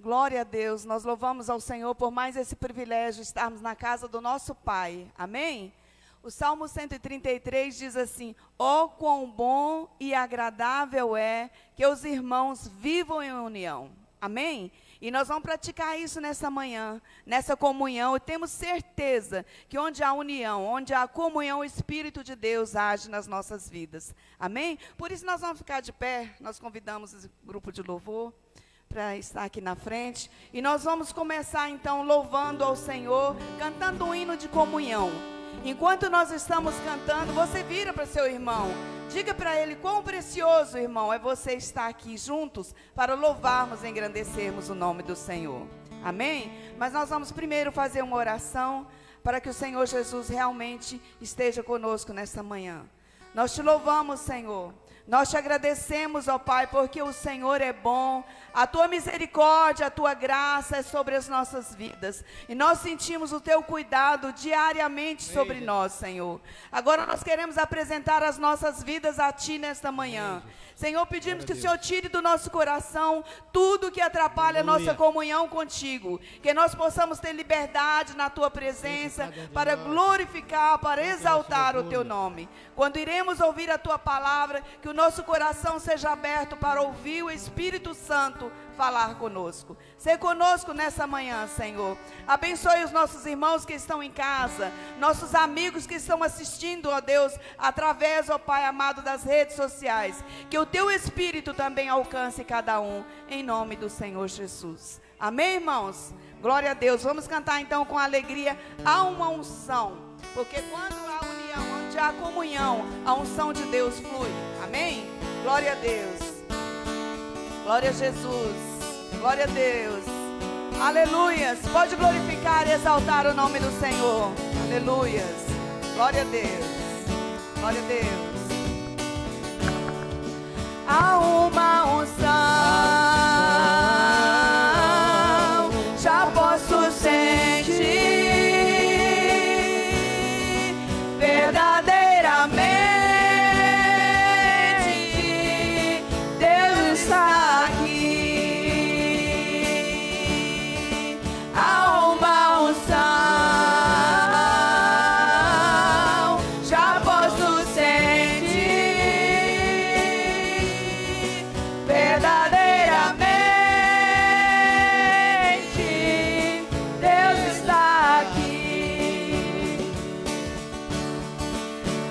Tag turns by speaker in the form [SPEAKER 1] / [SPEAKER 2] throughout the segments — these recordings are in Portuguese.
[SPEAKER 1] Glória a Deus, nós louvamos ao Senhor por mais esse privilégio de estarmos na casa do nosso Pai, amém? O Salmo 133 diz assim: ó quão bom e agradável é que os irmãos vivam em união, amém? E nós vamos praticar isso nessa manhã, nessa comunhão, e temos certeza que onde há união, onde há comunhão, o Espírito de Deus age nas nossas vidas, amém? Por isso nós vamos ficar de pé, nós convidamos o grupo de louvor para estar aqui na frente, e nós vamos começar então louvando ao Senhor, cantando um hino de comunhão. Enquanto nós estamos cantando, você vira para seu irmão, diga para ele quão precioso, irmão, é você estar aqui juntos para louvarmos e engrandecermos o nome do Senhor, amém? Mas nós vamos primeiro fazer uma oração para que o Senhor Jesus realmente esteja conosco nessa manhã. Nós te louvamos, Senhor. Nós te agradecemos, ó Pai, porque o Senhor é bom, a tua misericórdia, a tua graça é sobre as nossas vidas, e nós sentimos o teu cuidado diariamente sobre nós, Senhor. Agora nós queremos apresentar as nossas vidas a ti nesta manhã. Senhor, pedimos que o Senhor tire do nosso coração tudo que atrapalha a nossa comunhão contigo, que nós possamos ter liberdade na tua presença para glorificar, para exaltar o teu nome. Quando iremos ouvir a tua palavra, que o nosso coração seja aberto para ouvir o Espírito Santo falar conosco. Ser conosco nessa manhã, Senhor. Abençoe os nossos irmãos que estão em casa, nossos amigos que estão assistindo, ó Deus, através, ó Pai amado, das redes sociais. Que o teu Espírito também alcance cada um, em nome do Senhor Jesus. Amém, irmãos? Glória a Deus. Vamos cantar então com alegria. Há uma unção, porque quando há união, onde há comunhão, a unção de Deus flui. Amém? Glória a Deus. Glória a Jesus. Glória a Deus. Aleluias. Pode glorificar e exaltar o nome do Senhor. Aleluias. Glória a Deus. Glória a Deus. Há uma unção, já posso sentir verdadeiramente. Deus está aqui. Há uma unção, já posso sentir verdadeiramente. Deus está aqui.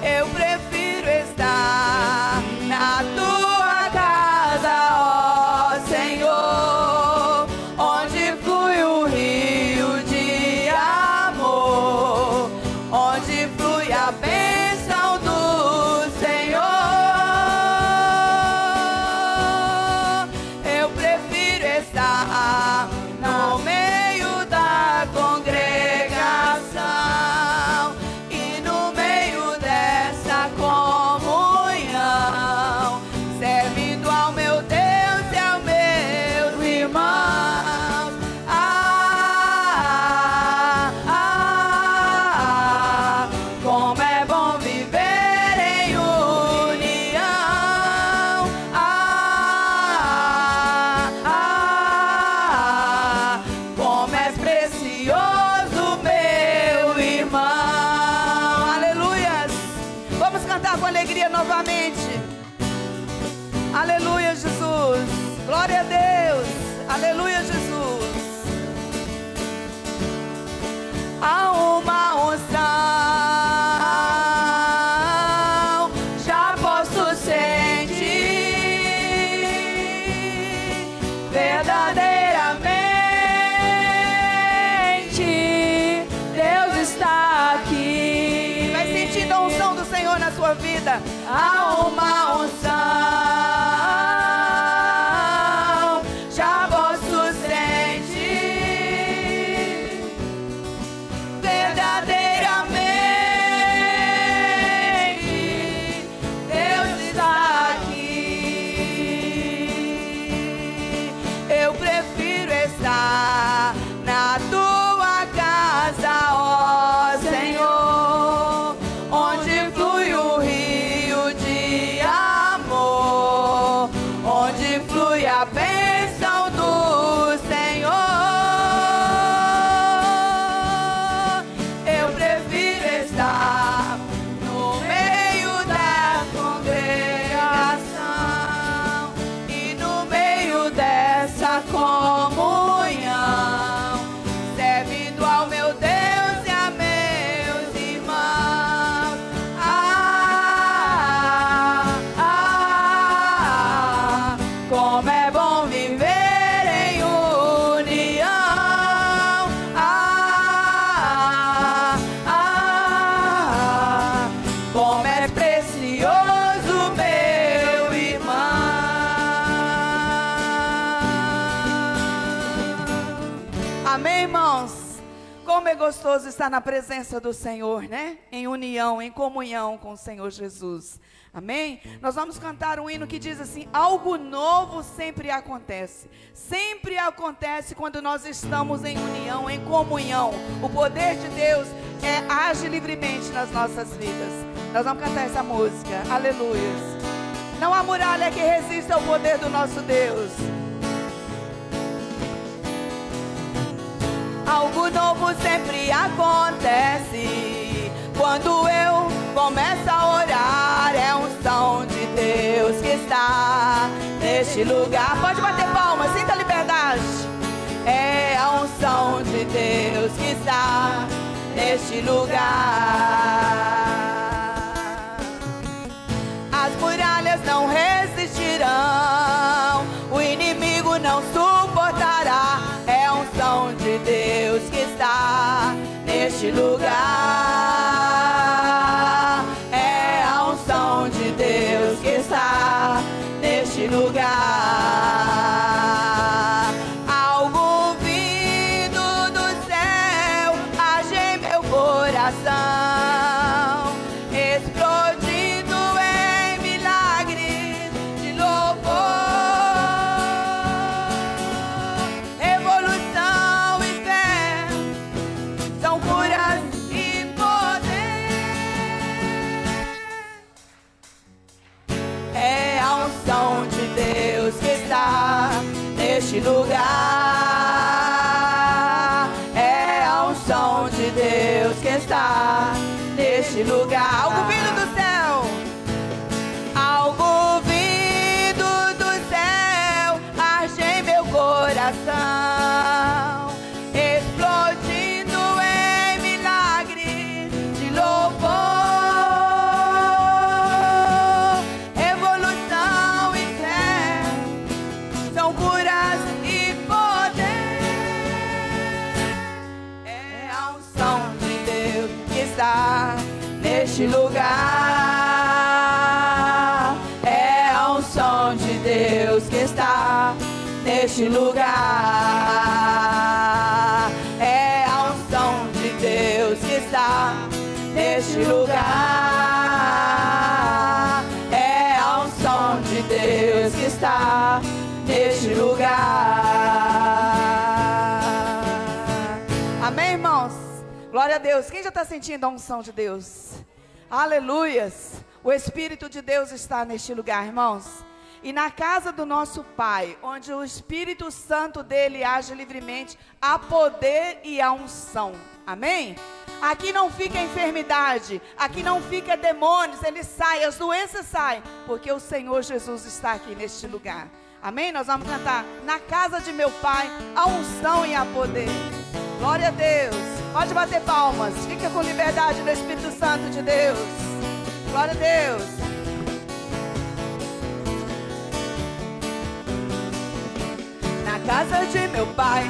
[SPEAKER 1] Eu prefiro estar na tua casa, ó Senhor, onde flui o rio de amor, onde flui a bênção do Senhor. Eu prefiro estar no meio da congregação e no meio dessa comunhão, servindo ao meu Deus e aos meus irmãos. Como é bom viver em união. Como é precioso, meu irmão. Aleluias. Vamos cantar com alegria novamente. Aleluia, Jesus. Glória a Deus. Aleluia, Jesus. Há uma unção, já posso sentir verdadeiramente. Deus está aqui. Vai sentindo a unção do Senhor na sua vida. Há uma unção, já posso sentir verdadeiramente. Deus está aqui. Eu prefiro estar na tua casa, ó Senhor, onde flui o rio de Amém, irmãos? Como é gostoso estar na presença do Senhor, né? Em união, em comunhão com o Senhor Jesus. Amém? Nós vamos cantar um hino que diz assim: algo novo sempre acontece. Sempre acontece quando nós estamos em união, em comunhão. O poder de Deus age livremente nas nossas vidas. Nós vamos cantar essa música. Aleluia. Não há muralha que resista ao poder do nosso Deus. Algo novo sempre acontece quando eu começo a orar. É a unção de Deus que está neste lugar. Pode bater palmas, sinta a liberdade. É a unção de Deus que está neste lugar. As muralhas não resistirão, o inimigo não suportará. É a unção de Deus que está neste lugar. É a unção de Deus que está neste lugar. Algo vindo do céu age em meu coração, explodindo em milagres de louvor. Revolução e fé são curas e poder. É a unção de Deus que está neste lugar. É a unção de Deus que está neste lugar. Algo vindo do céu, algo vindo do céu age em meu coração, explodindo em milagres de louvor. Revolução e fé são curas e poder. É a unção de Deus que está neste lugar. É a unção de Deus que está neste lugar. É a unção de Deus que está neste lugar. É a unção de Deus que está neste lugar. Amém, irmãos? Glória a Deus. Quem já está sentindo a unção de Deus? Aleluias. O Espírito de Deus está neste lugar, irmãos. E na casa do nosso Pai, onde o Espírito Santo dele age livremente, há poder e há unção. Amém? Aqui não fica enfermidade, aqui não fica demônios, eles saem, as doenças saem, porque o Senhor Jesus está aqui neste lugar. Amém? Nós vamos cantar: na casa de meu Pai, há unção e há poder. Glória a Deus. Pode bater palmas, fica com liberdade no Espírito Santo de Deus. Glória a Deus. Na casa de meu Pai,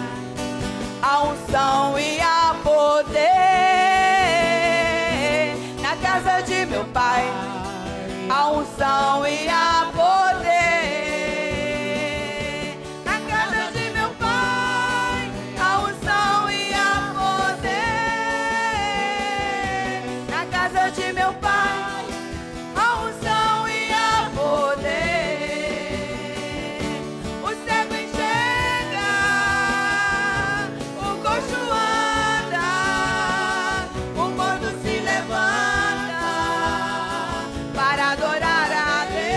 [SPEAKER 1] há unção e há poder. Na casa de meu Pai, há unção e há poder. Na casa de meu Pai, há unção e há poder. Na casa de meu Pai, há unção e há poder. O cego enxerga, o coxo anda, o morto se levanta para adorar a Deus.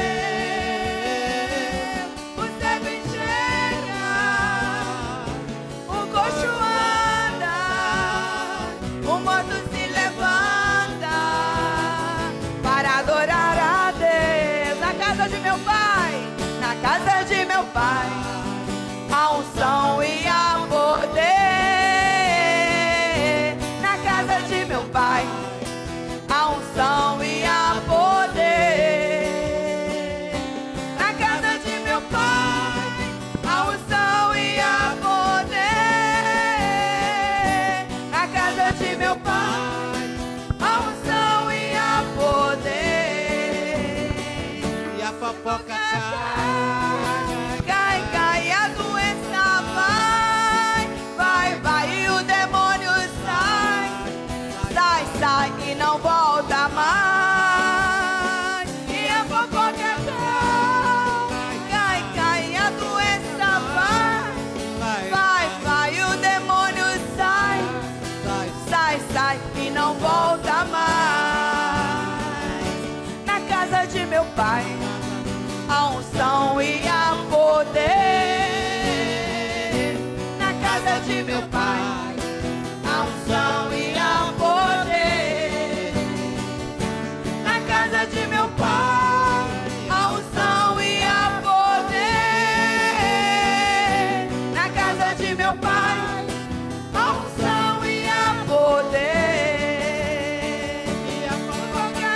[SPEAKER 1] O cego enxerga, o coxo anda, o morto se levanta para adorar a Deus. Na casa de meu Pai, na casa de meu Pai, há unção e há poder. Na casa de meu Pai, há unção e há poder. Na casa de meu Pai, há unção e há poder. Na casa de meu Pai, há unção e há poder.
[SPEAKER 2] E a fofoca
[SPEAKER 1] Cai, cai, a doença vai, vai, vai. casa de meu Pai, a unção e a poder. Na casa de meu Pai, a unção e a poder. Na casa de meu Pai, a unção e a poder.
[SPEAKER 2] E a fofoca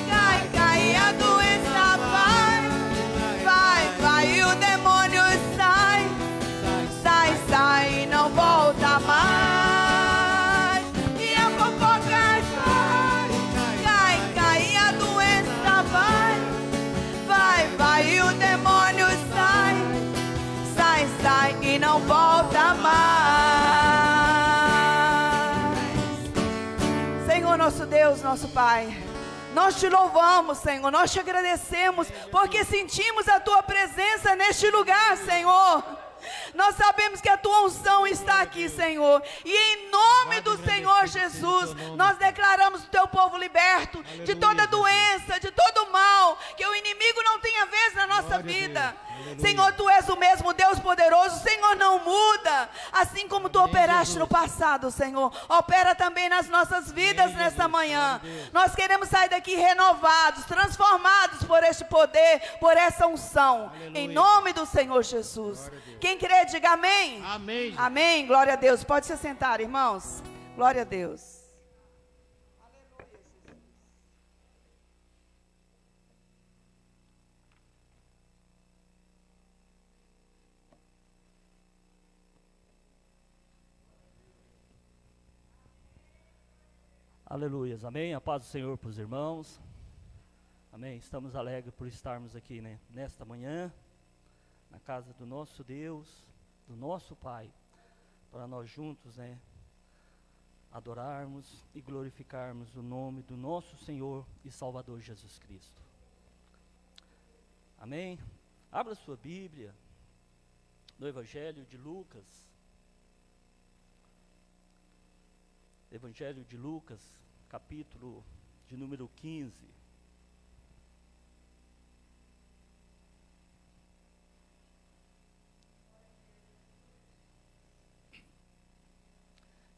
[SPEAKER 1] Cai, cai, a doença vai, e o demônio sai, sai, e não volta mais. E a fofoca cai, e a doença vai, e o demônio sai, e não volta mais. Senhor, nosso Deus, nosso Pai, nós te louvamos, Senhor, nós te agradecemos, porque sentimos a tua presença neste lugar, Senhor. Nós sabemos que a tua unção está aqui, Senhor, e em nome do Senhor Jesus, nós declaramos o teu povo liberto de toda doença, de todo mal, que o inimigo não tenha vez na nossa vida. Senhor, tu és o mesmo Deus poderoso, Senhor, não muda, assim como tu operaste no passado, Senhor, opera também nas nossas vidas nesta manhã. Nós queremos sair daqui renovados, transformados por este poder, por essa unção, em nome do Senhor Jesus. Quem crê, diga amém.
[SPEAKER 2] Amém.
[SPEAKER 1] Amém, glória a Deus. Pode se sentar, irmãos. Glória a Deus.
[SPEAKER 3] Aleluias, amém? A paz do Senhor para os irmãos. Amém? Estamos alegres por estarmos aqui, né, nesta manhã, na casa do nosso Deus, do nosso Pai, para nós juntos, né, adorarmos e glorificarmos o nome do nosso Senhor e Salvador Jesus Cristo. Amém? Abra sua Bíblia no Evangelho de Lucas. Evangelho de Lucas, capítulo de número 15.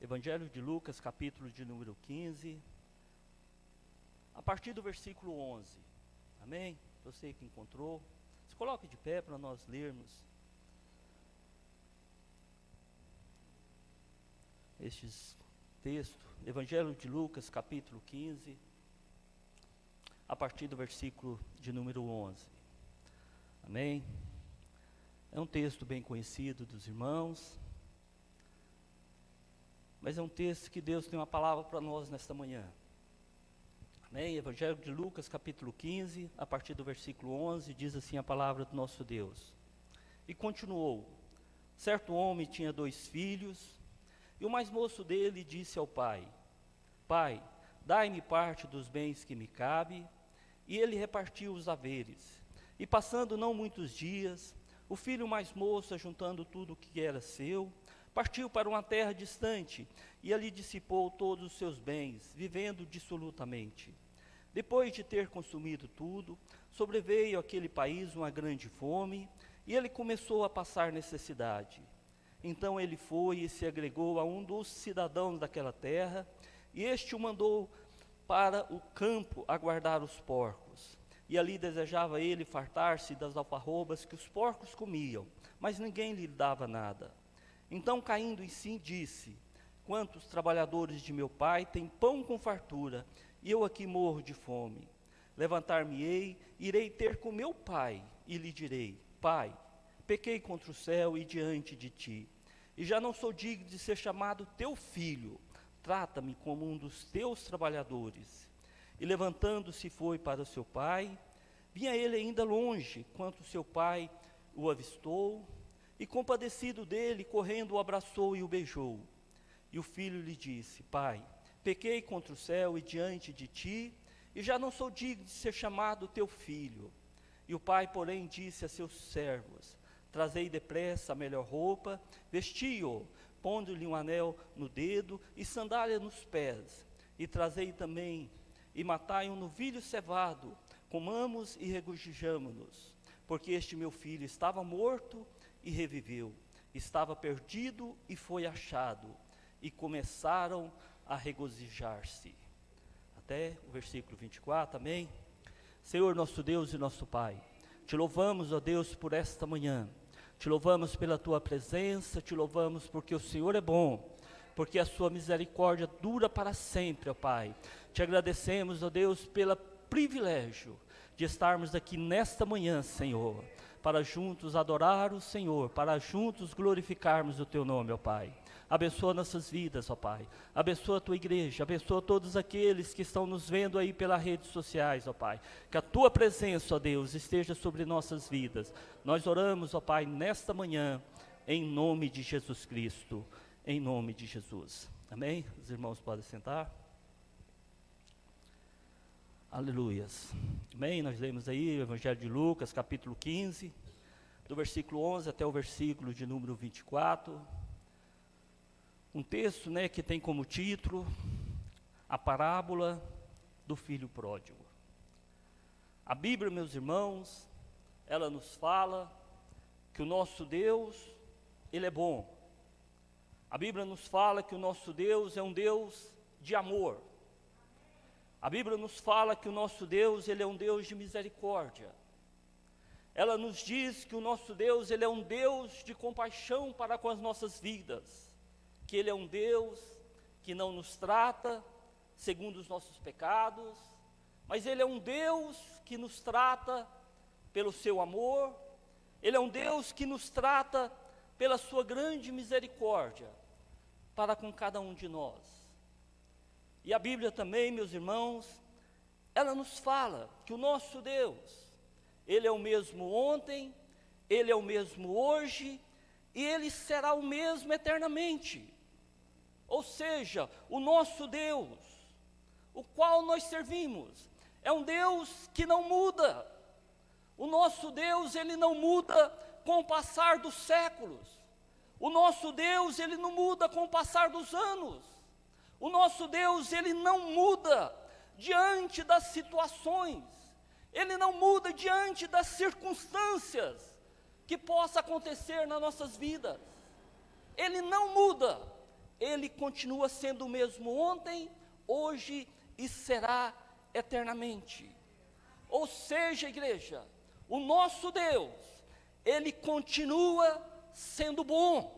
[SPEAKER 3] Evangelho de Lucas, capítulo de número 15, a partir do versículo 11. Amém? Você que encontrou, se coloque de pé para nós lermos estes textos. Evangelho de Lucas, capítulo 15, a partir do versículo de número 11. Amém? É um texto bem conhecido dos irmãos, mas é um texto que Deus tem uma palavra para nós nesta manhã. Amém? Evangelho de Lucas, capítulo 15, a partir do versículo 11, diz assim a palavra do nosso Deus. E continuou: certo homem tinha 2 filhos, e o mais moço dele disse ao pai: Pai, dai-me parte dos bens que me cabe. E ele repartiu os haveres. E passando não muitos dias, o filho mais moço, ajuntando tudo o que era seu, partiu para uma terra distante, e ali dissipou todos os seus bens, vivendo dissolutamente. Depois de ter consumido tudo, sobreveio àquele país uma grande fome, e ele começou a passar necessidade. Então ele foi e se agregou a um dos cidadãos daquela terra, e este o mandou para o campo a guardar os porcos. E ali desejava ele fartar-se das alfarrobas que os porcos comiam, mas ninguém lhe dava nada. Então, caindo em si, disse: quantos trabalhadores de meu pai têm pão com fartura, e eu aqui morro de fome. Levantar-me-ei, irei ter com meu pai, e lhe direi: Pai, pequei contra o céu e diante de ti, e já não sou digno de ser chamado teu filho. Trata-me como um dos teus trabalhadores. E levantando-se foi para o seu pai. Vinha ele ainda longe, quando seu pai o avistou, e compadecido dele, correndo o abraçou e o beijou. E o filho lhe disse: Pai, pequei contra o céu e diante de ti, e já não sou digno de ser chamado teu filho. E o pai, porém, disse a seus servos: Trazei depressa a melhor roupa, vesti-o, pondo-lhe um anel no dedo e sandália nos pés. E trazei também, e matai um novilho cevado, comamos e regozijamo-nos, porque este meu filho estava morto e reviveu, estava perdido e foi achado, e começaram a regozijar-se. Até o versículo 24, amém? Senhor nosso Deus e nosso Pai, te louvamos, ó Deus, por esta manhã, te louvamos pela tua presença, te louvamos porque o Senhor é bom, porque a sua misericórdia dura para sempre, ó Pai. Te agradecemos, ó Deus, pelo privilégio de estarmos aqui nesta manhã, Senhor, para juntos adorar o Senhor, para juntos glorificarmos o teu nome, ó Pai. Abençoa nossas vidas, ó Pai. Abençoa a tua igreja, abençoa todos aqueles que estão nos vendo aí pelas redes sociais, ó Pai. Que a tua presença, ó Deus, esteja sobre nossas vidas. Nós oramos, ó Pai, nesta manhã, em nome de Jesus Cristo, em nome de Jesus. Amém? Os irmãos podem sentar. Aleluias. Amém? Nós lemos aí o Evangelho de Lucas, capítulo 15, do versículo 11 até o versículo de número 24. Um texto, né, que tem como título a parábola do filho pródigo. A Bíblia, meus irmãos, ela nos fala que o nosso Deus, ele é bom. A Bíblia nos fala que o nosso Deus é um Deus de amor. A Bíblia nos fala que o nosso Deus, ele é um Deus de misericórdia. Ela nos diz que o nosso Deus, ele é um Deus de compaixão para com as nossas vidas. Que ele é um Deus que não nos trata segundo os nossos pecados, mas ele é um Deus que nos trata pelo seu amor. Ele é um Deus que nos trata pela sua grande misericórdia para com cada um de nós. E a Bíblia também, meus irmãos, ela nos fala que o nosso Deus, ele é o mesmo ontem, ele é o mesmo hoje, e ele será o mesmo eternamente. Ou seja, o nosso Deus, o qual nós servimos, é um Deus que não muda. O nosso Deus, ele não muda com o passar dos séculos. O nosso Deus, ele não muda com o passar dos anos. O nosso Deus, ele não muda diante das situações. Ele não muda diante das circunstâncias que possa acontecer nas nossas vidas. Ele não muda. Ele continua sendo o mesmo ontem, hoje e será eternamente. Ou seja, igreja, o nosso Deus, ele continua sendo bom.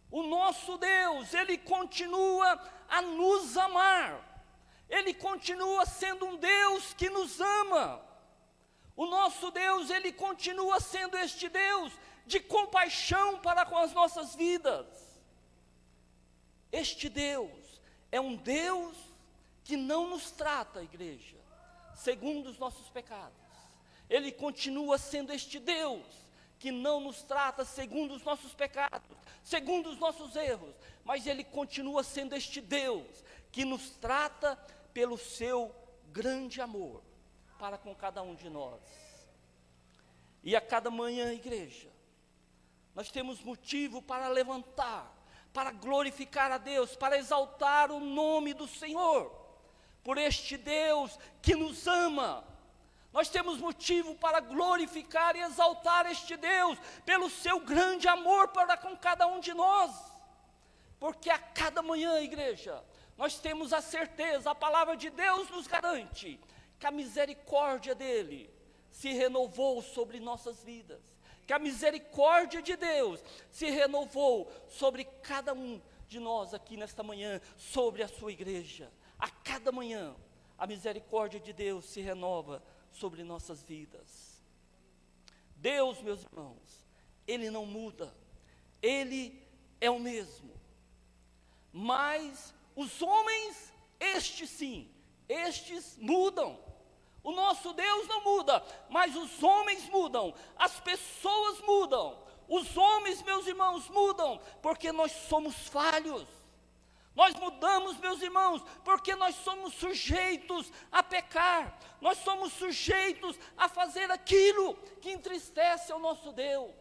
[SPEAKER 3] O nosso Deus, ele continua a nos amar. Ele continua sendo um Deus que nos ama. O nosso Deus, ele continua sendo este Deus de compaixão para com as nossas vidas. Este Deus é um Deus que não nos trata, igreja, segundo os nossos pecados. Ele continua sendo este Deus que não nos trata segundo os nossos pecados, segundo os nossos erros, mas ele continua sendo este Deus que nos trata pelo seu grande amor para com cada um de nós. E a cada manhã, igreja, nós temos motivo para levantar, para glorificar a Deus, para exaltar o nome do Senhor, por este Deus que nos ama. Nós temos motivo para glorificar e exaltar este Deus, pelo seu grande amor para com cada um de nós, porque a cada manhã, igreja, nós temos a certeza, a palavra de Deus nos garante, que a misericórdia dEle se renovou sobre nossas vidas, que a misericórdia de Deus se renovou sobre cada um de nós aqui nesta manhã, sobre a sua igreja. A cada manhã, a misericórdia de Deus se renova sobre nossas vidas. Deus, meus irmãos, Ele não muda, Ele é o mesmo. Mas os homens, estes sim, estes mudam. O nosso Deus não muda, mas os homens mudam, as pessoas mudam. Os homens, meus irmãos, mudam, porque nós somos falhos. Nós mudamos, meus irmãos, porque nós somos sujeitos a pecar. Nós somos sujeitos a fazer aquilo que entristece ao nosso Deus.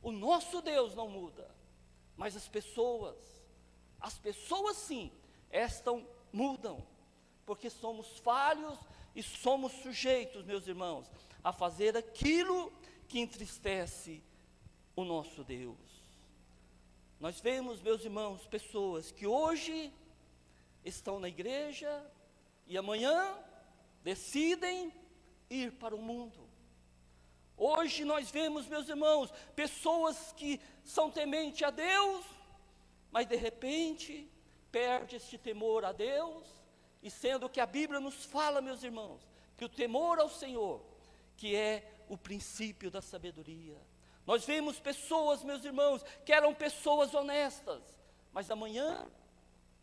[SPEAKER 3] O nosso Deus não muda, mas as pessoas sim, estas mudam, porque somos falhos e somos sujeitos, meus irmãos, a fazer aquilo que entristece o nosso Deus. Nós vemos, meus irmãos, pessoas que hoje estão na igreja e amanhã decidem ir para o mundo. Hoje nós vemos, meus irmãos, pessoas que são tementes a Deus, mas de repente perde este temor a Deus, e sendo que a Bíblia nos fala, meus irmãos, que o temor ao Senhor, que é o princípio da sabedoria. Nós vemos pessoas, meus irmãos, que eram pessoas honestas, mas amanhã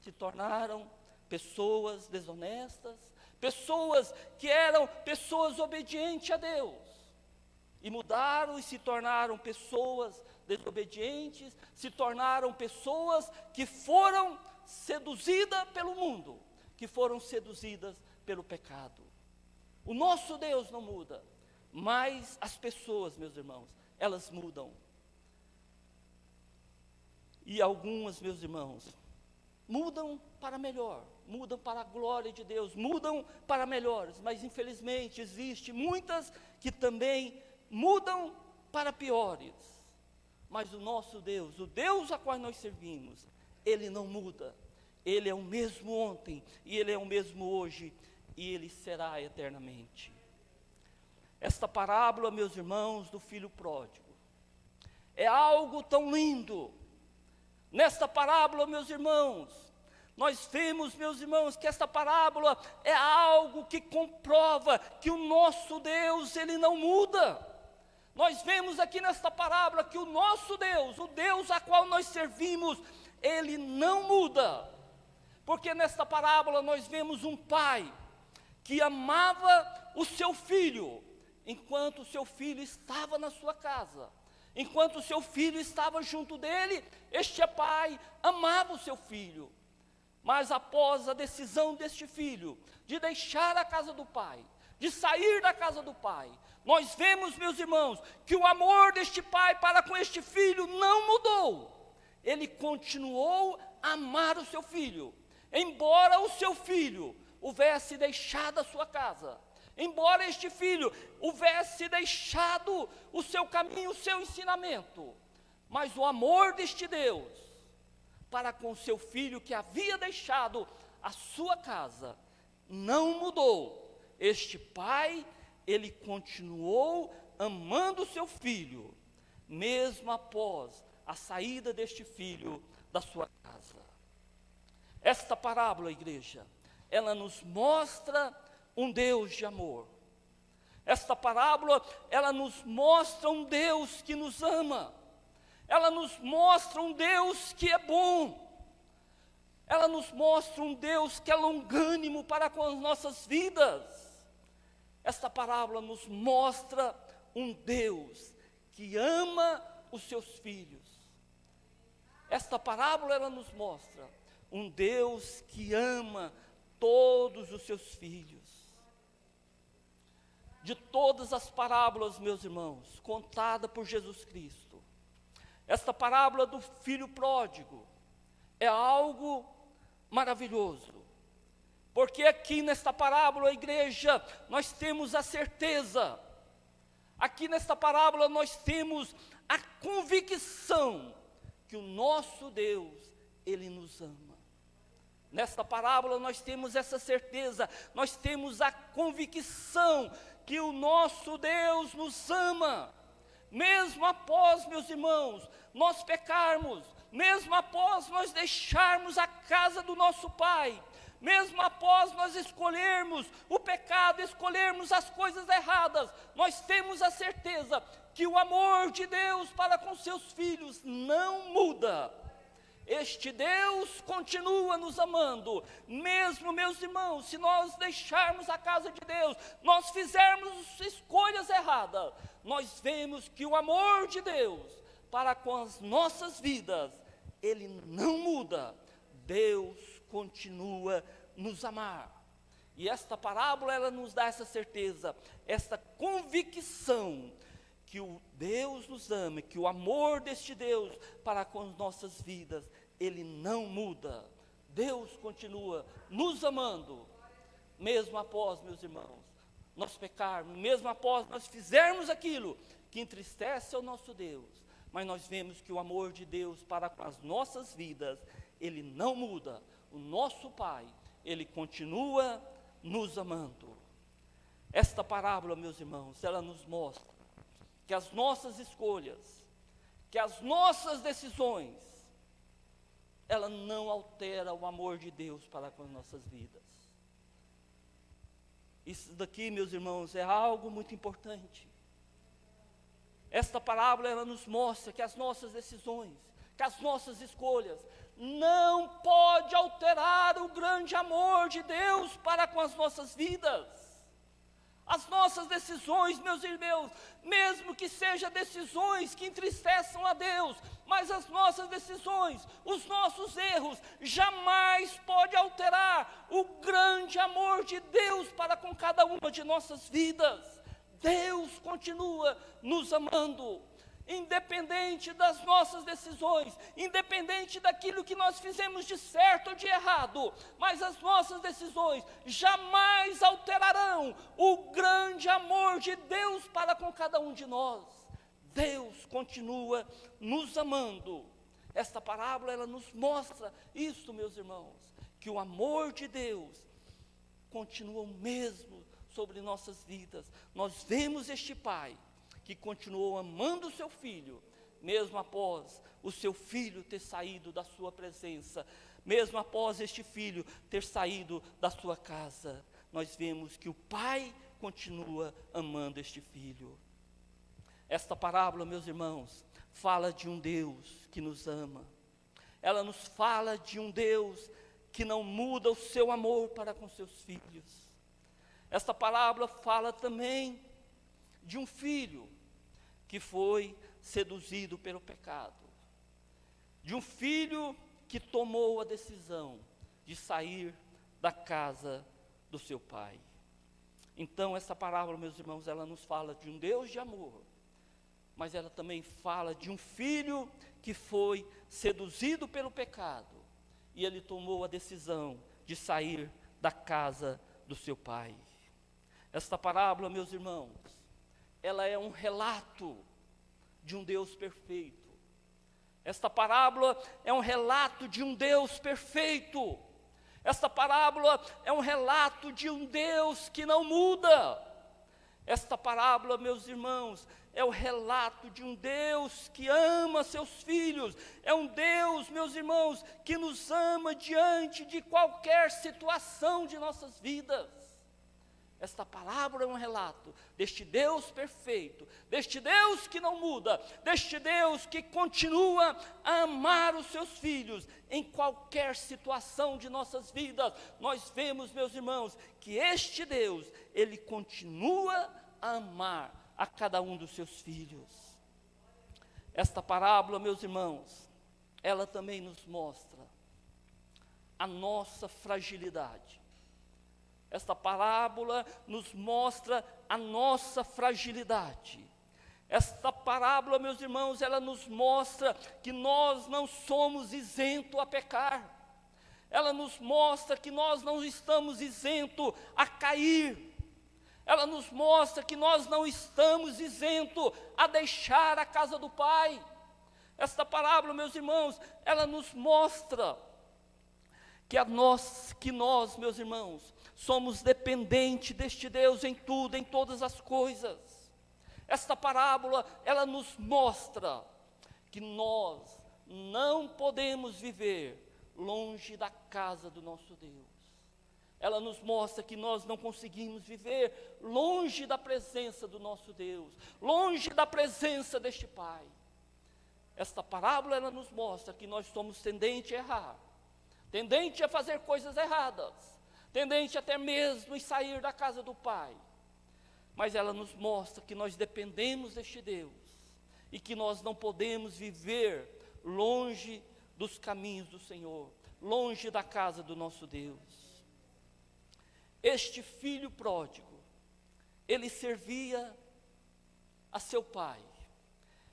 [SPEAKER 3] se tornaram pessoas desonestas, pessoas que eram pessoas obedientes a Deus, e mudaram e se tornaram pessoas desobedientes, se tornaram pessoas que foram seduzidas pelo mundo, que foram seduzidas pelo pecado. O nosso Deus não muda, mas as pessoas, meus irmãos, elas mudam. E algumas, meus irmãos, mudam para melhor, mudam para a glória de Deus, mudam para melhores, mas infelizmente existe muitas que também mudam para piores. Mas o nosso Deus, o Deus a qual nós servimos, Ele não muda. Ele é o mesmo ontem, e Ele é o mesmo hoje, e Ele será eternamente. Esta parábola, meus irmãos, do filho pródigo, é algo tão lindo. Nesta parábola, meus irmãos, nós vemos, meus irmãos, que esta parábola é algo que comprova que o nosso Deus, Ele não muda. Nós vemos aqui nesta parábola que o nosso Deus, o Deus a qual nós servimos, Ele não muda. Porque nesta parábola nós vemos um pai que amava o seu filho, enquanto o seu filho estava na sua casa. Enquanto o seu filho estava junto dele, este pai amava o seu filho. Mas após a decisão deste filho de deixar a casa do pai, de sair da casa do pai, nós vemos, meus irmãos, que o amor deste pai para com este filho não mudou. Ele continuou a amar o seu filho, embora o seu filho houvesse deixado a sua casa, embora este filho houvesse deixado o seu caminho, o seu ensinamento, mas o amor deste Deus para com o seu filho que havia deixado a sua casa não mudou. Este pai, ele continuou amando o seu filho, mesmo após a saída deste filho da sua casa. Esta parábola, igreja, ela nos mostra um Deus de amor. Esta parábola, ela nos mostra um Deus que nos ama. Ela nos mostra um Deus que é bom. Ela nos mostra um Deus que é longânimo para com as nossas vidas. Esta parábola nos mostra um Deus que ama os seus filhos. Esta parábola, ela nos mostra um Deus que ama todos os seus filhos. De todas as parábolas, meus irmãos, contada por Jesus Cristo, esta parábola do filho pródigo é algo maravilhoso. Porque aqui nesta parábola, a igreja, nós temos a certeza. Aqui nesta parábola nós temos a convicção que o nosso Deus, Ele nos ama. Nesta parábola nós temos essa certeza, nós temos a convicção que o nosso Deus nos ama. Mesmo após, meus irmãos, nós pecarmos, mesmo após nós deixarmos a casa do nosso Pai, mesmo após nós escolhermos o pecado, escolhermos as coisas erradas, nós temos a certeza que o amor de Deus para com seus filhos não muda. Este Deus continua nos amando, mesmo, meus irmãos, se nós deixarmos a casa de Deus, nós fizermos escolhas erradas, nós vemos que o amor de Deus para com as nossas vidas, Ele não muda. Deus continua nos amar. E esta parábola, ela nos dá essa certeza, essa convicção que o Deus nos ama, que o amor deste Deus para com as nossas vidas, Ele não muda. Deus continua nos amando, mesmo após, meus irmãos, nós pecarmos, mesmo após nós fizermos aquilo que entristece ao nosso Deus, mas nós vemos que o amor de Deus para com as nossas vidas, ele não muda. O nosso Pai, ele continua nos amando. Esta parábola, meus irmãos, ela nos mostra que as nossas escolhas, que as nossas decisões, ela não altera o amor de Deus para com as nossas vidas. Isso daqui, meus irmãos, é algo muito importante. Esta parábola, ela nos mostra que as nossas decisões, que as nossas escolhas, não pode alterar o grande amor de Deus para com as nossas vidas. As nossas decisões, meus irmãos, mesmo que sejam decisões que entristeçam a Deus, mas as nossas decisões, os nossos erros, jamais pode alterar o grande amor de Deus para com cada uma de nossas vidas. Deus continua nos amando, independente das nossas decisões, independente daquilo que nós fizemos de certo ou de errado, mas as nossas decisões jamais alterarão o grande amor de Deus para com cada um de nós. Deus continua nos amando. Esta parábola, ela nos mostra isso, meus irmãos, que o amor de Deus continua o mesmo sobre nossas vidas. Nós vemos este Pai que continuou amando o seu filho, mesmo após o seu filho ter saído da sua presença, mesmo após este filho ter saído da sua casa. Nós vemos que o Pai continua amando este filho. Esta parábola, meus irmãos, fala de um Deus que nos ama. Ela nos fala de um Deus que não muda o seu amor para com seus filhos. Esta parábola fala também de um filho que foi seduzido pelo pecado, de um filho que tomou a decisão de sair da casa do seu pai. Então, essa parábola, meus irmãos, ela nos fala de um Deus de amor, mas ela também fala de um filho que foi seduzido pelo pecado, e ele tomou a decisão de sair da casa do seu pai. Esta parábola, meus irmãos, ela é um relato de um Deus perfeito. Esta parábola é um relato de um Deus perfeito. Esta parábola é um relato de um Deus que não muda. Esta parábola, meus irmãos, é o relato de um Deus que ama seus filhos. É um Deus, meus irmãos, que nos ama diante de qualquer situação de nossas vidas. Esta palavra é um relato deste Deus perfeito, deste Deus que não muda, deste Deus que continua a amar os seus filhos em qualquer situação de nossas vidas. Nós vemos, meus irmãos, que este Deus, ele continua a amar a cada um dos seus filhos. Esta parábola, meus irmãos, ela também nos mostra a nossa fragilidade. Esta parábola nos mostra a nossa fragilidade. Esta parábola, meus irmãos, ela nos mostra que nós não somos isentos a pecar. Ela nos mostra que nós não estamos isentos a cair. Ela nos mostra que nós não estamos isentos a deixar a casa do Pai. Esta parábola, meus irmãos, ela nos mostra que nós, meus irmãos, somos dependentes deste Deus em tudo, em todas as coisas. Esta parábola, ela nos mostra que nós não podemos viver longe da casa do nosso Deus. Ela nos mostra que nós não conseguimos viver longe da presença do nosso Deus, longe da presença deste Pai. Esta parábola, ela nos mostra que nós somos tendentes a errar, tendentes a fazer coisas erradas, tendente até mesmo em sair da casa do Pai. Mas ela nos mostra que nós dependemos deste Deus e que nós não podemos viver longe dos caminhos do Senhor, longe da casa do nosso Deus. Este filho pródigo, ele servia a seu pai.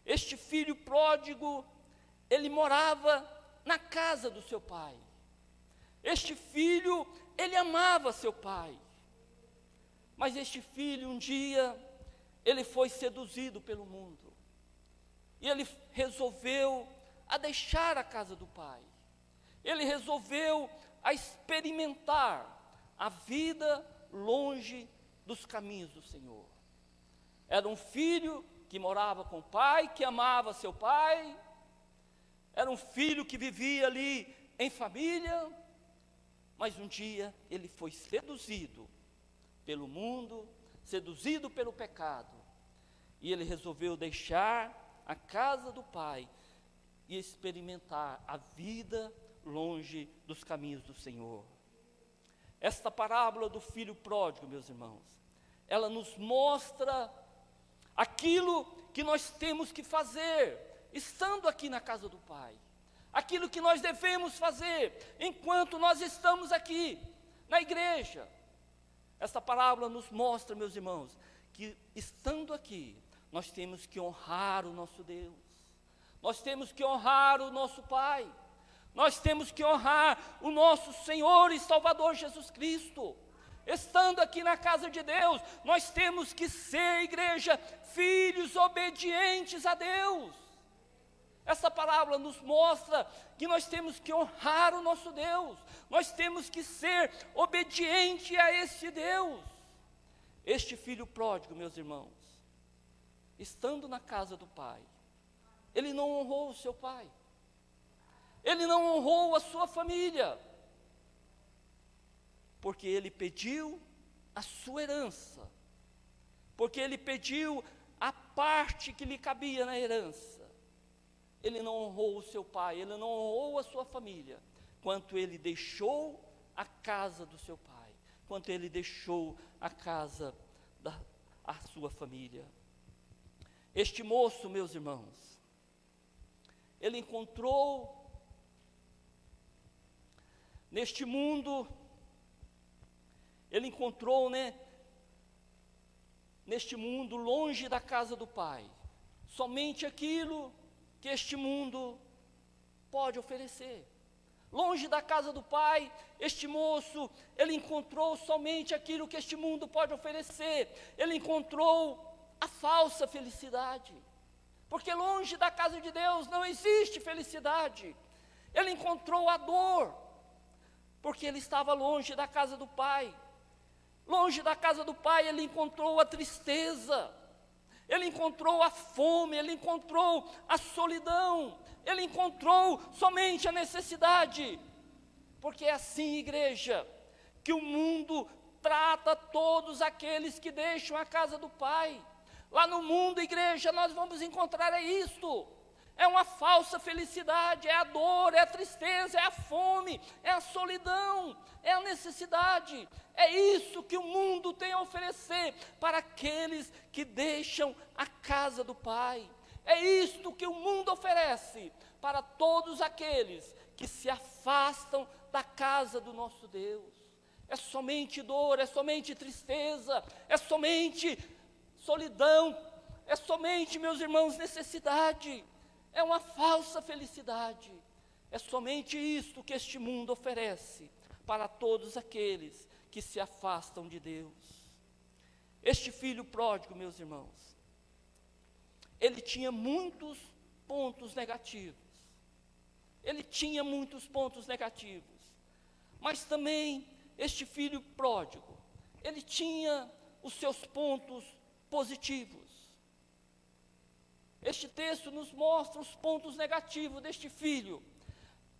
[SPEAKER 3] Este filho pródigo, ele morava na casa do seu pai. Este filho, ele amava seu pai, mas este filho um dia, ele foi seduzido pelo mundo. E ele resolveu a deixar a casa do pai. Ele resolveu a experimentar a vida longe dos caminhos do Senhor. Era um filho que morava com o pai, que amava seu pai. Era um filho que vivia ali em família. Mas um dia ele foi seduzido pelo mundo, seduzido pelo pecado. E ele resolveu deixar a casa do pai e experimentar a vida longe dos caminhos do Senhor. Esta parábola do filho pródigo, meus irmãos, ela nos mostra aquilo que nós temos que fazer, estando aqui na casa do pai. Aquilo que nós devemos fazer, enquanto nós estamos aqui, na igreja. Esta parábola nos mostra, meus irmãos, que estando aqui, nós temos que honrar o nosso Deus. Nós temos que honrar o nosso Pai. Nós temos que honrar o nosso Senhor e Salvador Jesus Cristo. Estando aqui na casa de Deus, nós temos que ser, igreja, filhos obedientes a Deus. Essa parábola nos mostra que nós temos que honrar o nosso Deus. Nós temos que ser obediente a esse Deus. Este filho pródigo, meus irmãos, estando na casa do pai, ele não honrou o seu pai. Ele não honrou a sua família. Porque ele pediu a sua herança. Porque ele pediu a parte que lhe cabia na herança. Ele não honrou o seu pai, ele não honrou a sua família, quanto ele deixou a casa do seu pai, quanto ele deixou a casa da sua família. Este moço, meus irmãos, ele encontrou neste mundo, neste mundo longe da casa do pai, somente aquilo que este mundo pode oferecer. Longe da casa do pai, este moço, ele encontrou somente aquilo que este mundo pode oferecer. Ele encontrou a falsa felicidade. Porque longe da casa de Deus não existe felicidade. Ele encontrou a dor, porque ele estava longe da casa do pai. Longe da casa do pai, ele encontrou a tristeza. Ele encontrou a fome, ele encontrou a solidão, ele encontrou somente a necessidade. Porque é assim, igreja, que o mundo trata todos aqueles que deixam a casa do Pai. Lá no mundo, igreja, nós vamos encontrar isto. É uma falsa felicidade, é a dor, é a tristeza, é a fome, é a solidão, é a necessidade. É isso que o mundo tem a oferecer para aqueles que deixam a casa do Pai. É isto que o mundo oferece para todos aqueles que se afastam da casa do nosso Deus. É somente dor, é somente tristeza, é somente solidão, é somente, meus irmãos, necessidade. É uma falsa felicidade. É somente isto que este mundo oferece para todos aqueles que se afastam de Deus. Este filho pródigo, meus irmãos, ele tinha muitos pontos negativos. Ele tinha muitos pontos negativos. Mas também este filho pródigo, ele tinha os seus pontos positivos. Este texto nos mostra os pontos negativos deste filho,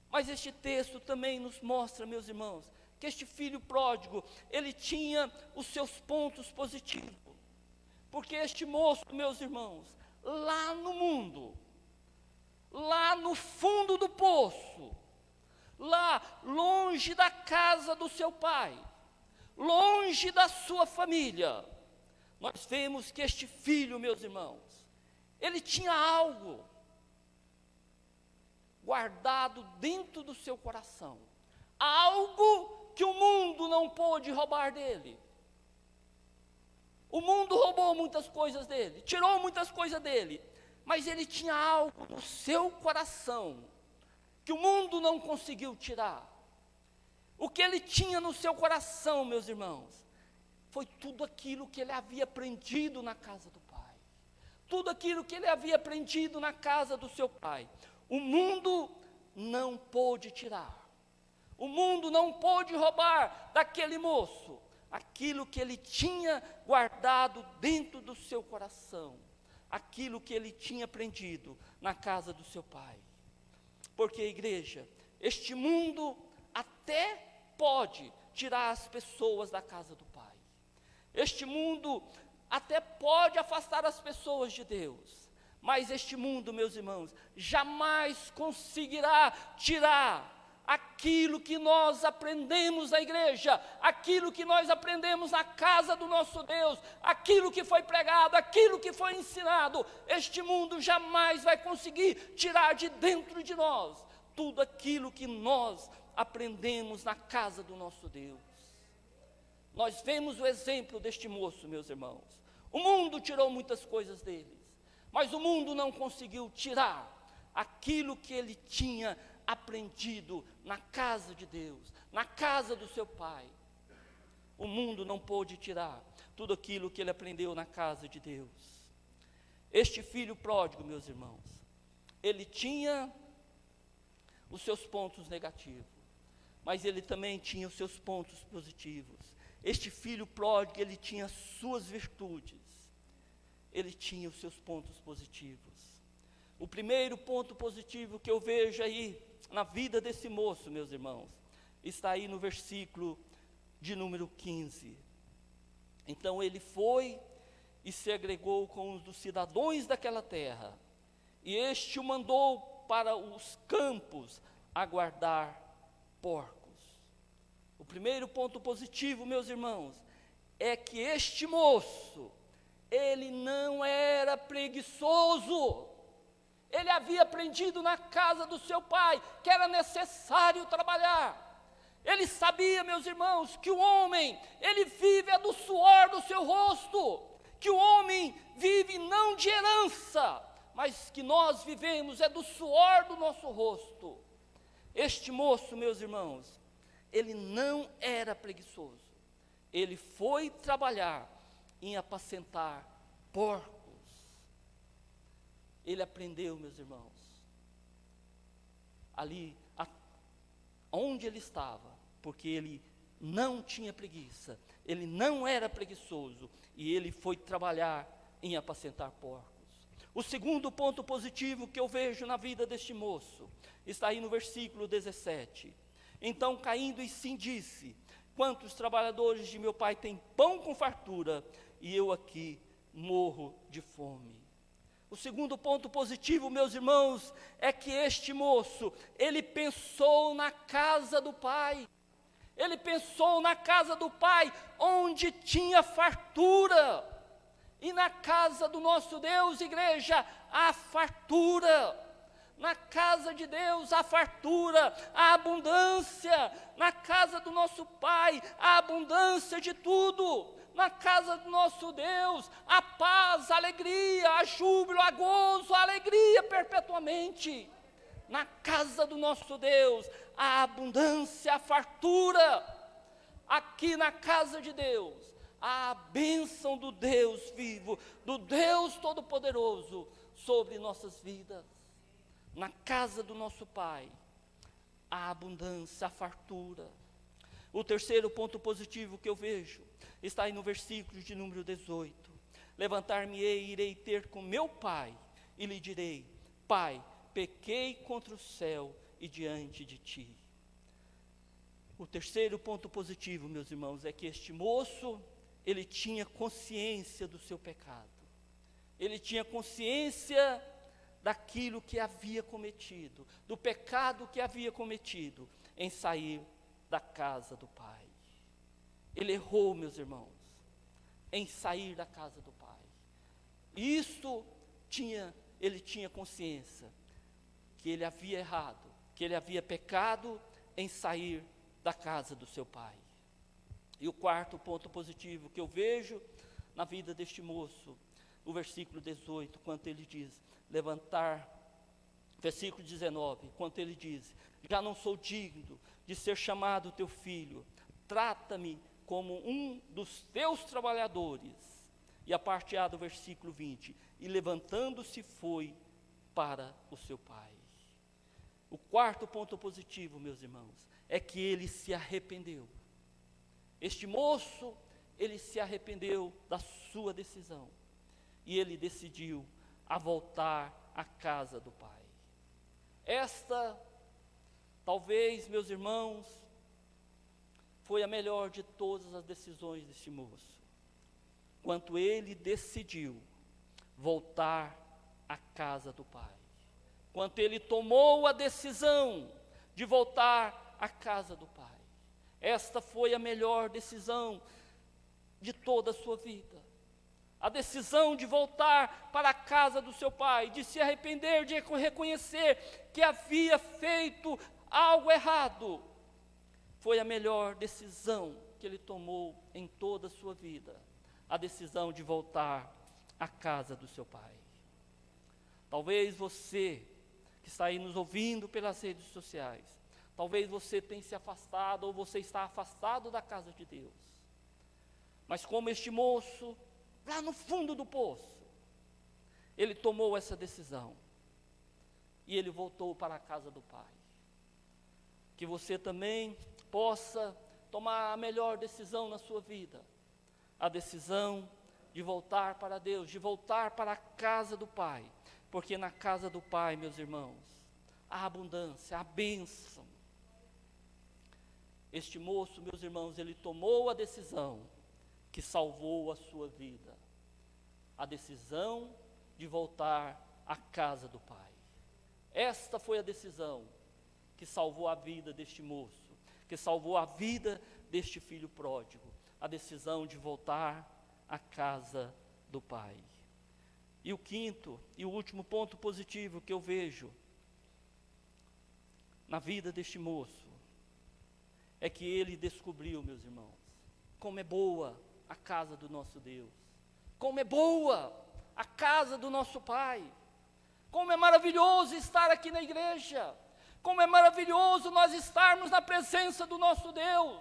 [SPEAKER 3] mas este texto também nos mostra, meus irmãos, que este filho pródigo, ele tinha os seus pontos positivos, porque este moço, meus irmãos, lá no mundo, lá no fundo do poço, lá longe da casa do seu pai, longe da sua família, nós vemos que este filho, meus irmãos, ele tinha algo guardado dentro do seu coração, algo que o mundo não pôde roubar dele. O mundo roubou muitas coisas dele, tirou muitas coisas dele, mas ele tinha algo no seu coração que o mundo não conseguiu tirar. O que ele tinha no seu coração, meus irmãos, foi tudo aquilo que ele havia aprendido na casa do Pai. tudo aquilo que ele havia aprendido na casa do seu pai. O mundo não pôde tirar. O mundo não pôde roubar daquele moço aquilo que ele tinha guardado dentro do seu coração, aquilo que ele tinha aprendido na casa do seu pai. Porque, igreja, este mundo até pode tirar as pessoas da casa do pai. Este mundo até pode afastar as pessoas de Deus. Mas este mundo, meus irmãos, jamais conseguirá tirar aquilo que nós aprendemos na igreja, aquilo que nós aprendemos na casa do nosso Deus, aquilo que foi pregado, aquilo que foi ensinado. Este mundo jamais vai conseguir tirar de dentro de nós tudo aquilo que nós aprendemos na casa do nosso Deus. Nós vemos o exemplo deste moço, meus irmãos. O mundo tirou muitas coisas deles, mas o mundo não conseguiu tirar aquilo que ele tinha aprendido na casa de Deus, na casa do seu pai. O mundo não pôde tirar tudo aquilo que ele aprendeu na casa de Deus. Este filho pródigo, meus irmãos, ele tinha os seus pontos negativos, mas ele também tinha os seus pontos positivos. Este filho pródigo, ele tinha suas virtudes, ele tinha os seus pontos positivos. O primeiro ponto positivo que eu vejo aí na vida desse moço, meus irmãos, está aí no versículo de número 15. Então ele foi e se agregou com os dos cidadãos daquela terra, e este o mandou para os campos a guardar porcos. O primeiro ponto positivo, meus irmãos, é que este moço, ele não era preguiçoso. Ele havia aprendido na casa do seu pai que era necessário trabalhar. Ele sabia, meus irmãos, que o homem, ele vive do suor do seu rosto, que o homem vive não de herança, mas que nós vivemos do suor do nosso rosto. Este moço, meus irmãos, ele não era preguiçoso. Ele foi trabalhar em apacentar porcos. Ele aprendeu, meus irmãos, ali onde ele estava, porque ele não tinha preguiça, ele não era preguiçoso, e ele foi trabalhar em apacentar porcos. O segundo ponto positivo que eu vejo na vida deste moço, está aí no versículo 17. Então, caindo em si, disse: quantos trabalhadores de meu pai têm pão com fartura, e eu aqui morro de fome. O segundo ponto positivo, meus irmãos, é que este moço, ele pensou na casa do pai. Ele pensou na casa do pai, onde tinha fartura. E na casa do nosso Deus, igreja, há fartura. Na casa de Deus há fartura, há abundância. Na casa do nosso pai há abundância de tudo. Na casa do nosso Deus há paz, alegria, há júbilo, há gozo, há alegria perpetuamente. Na casa do nosso Deus há abundância, há fartura. Aqui na casa de Deus há a bênção do Deus vivo, do Deus Todo-Poderoso sobre nossas vidas. Na casa do nosso Pai há abundância, há fartura. O terceiro ponto positivo que eu vejo está aí no versículo de número 18. Levantar-me-ei e irei ter com meu pai, e lhe direi: Pai, pequei contra o céu e diante de ti. O terceiro ponto positivo, meus irmãos, é que este moço, ele tinha consciência do seu pecado. Ele tinha consciência daquilo que havia cometido, do pecado que havia cometido em sair da casa do pai. Ele errou, meus irmãos, em sair da casa do pai. Isso ele tinha consciência que ele havia errado, que ele havia pecado em sair da casa do seu pai. E o quarto ponto positivo que eu vejo na vida deste moço, o versículo 18, quando ele diz, versículo 19, quando ele diz: já não sou digno de ser chamado teu filho, trata-me como um dos teus trabalhadores. E a parte A do versículo 20, e levantando-se foi para o seu pai. O quarto ponto positivo, meus irmãos, é que ele se arrependeu. Este moço, ele se arrependeu da sua decisão. E ele decidiu a voltar à casa do pai. Esta, talvez, meus irmãos, foi a melhor de todas as decisões deste moço. Quanto ele decidiu voltar à casa do pai. Quanto ele tomou a decisão de voltar à casa do pai. Esta foi a melhor decisão de toda a sua vida. A decisão de voltar para a casa do seu pai, de se arrepender, de reconhecer que havia feito algo errado, foi a melhor decisão que ele tomou em toda a sua vida. A decisão de voltar à casa do seu pai. Talvez você, que está aí nos ouvindo pelas redes sociais, talvez você tenha se afastado, ou você está afastado da casa de Deus. Mas como este moço, lá no fundo do poço, ele tomou essa decisão, e ele voltou para a casa do pai. Que você também possa tomar a melhor decisão na sua vida, a decisão de voltar para Deus, de voltar para a casa do pai, porque na casa do pai, meus irmãos, há abundância, há bênção. Este moço, meus irmãos, ele tomou a decisão que salvou a sua vida, a decisão de voltar à casa do pai. Esta foi a decisão que salvou a vida deste moço, que salvou a vida deste filho pródigo, a decisão de voltar à casa do pai. E o quinto e o último ponto positivo que eu vejo na vida deste moço é que ele descobriu, meus irmãos, como é boa a casa do nosso Deus, como é boa a casa do nosso Pai, como é maravilhoso estar aqui na igreja, como é maravilhoso nós estarmos na presença do nosso Deus,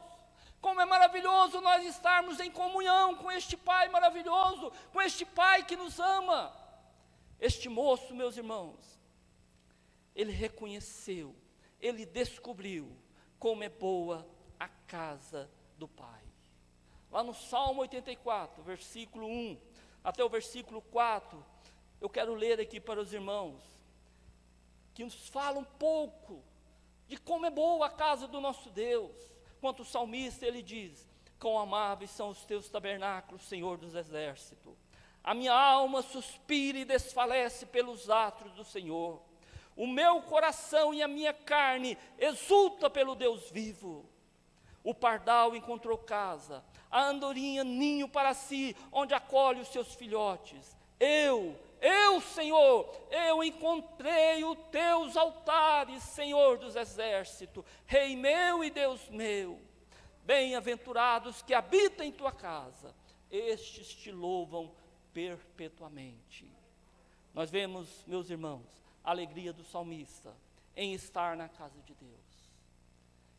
[SPEAKER 3] como é maravilhoso nós estarmos em comunhão com este Pai maravilhoso, com este Pai que nos ama. Este moço, meus irmãos, ele reconheceu, ele descobriu como é boa a casa do Pai. Lá no Salmo 84, versículo 1 até o versículo 4, eu quero ler aqui para os irmãos, que nos fala um pouco de como é boa a casa do nosso Deus. Quanto o salmista, ele diz: quão amáveis são os teus tabernáculos, Senhor dos exércitos. A minha alma suspira e desfalece pelos atos do Senhor. O meu coração e a minha carne exulta pelo Deus vivo. O pardal encontrou casa, a andorinha ninho para si, onde acolhe os seus filhotes. Eu, Senhor, eu encontrei os teus altares, Senhor dos exércitos, Rei meu e Deus meu. Bem-aventurados que habitam em tua casa, estes te louvam perpetuamente. Nós vemos, meus irmãos, a alegria do salmista em estar na casa de Deus.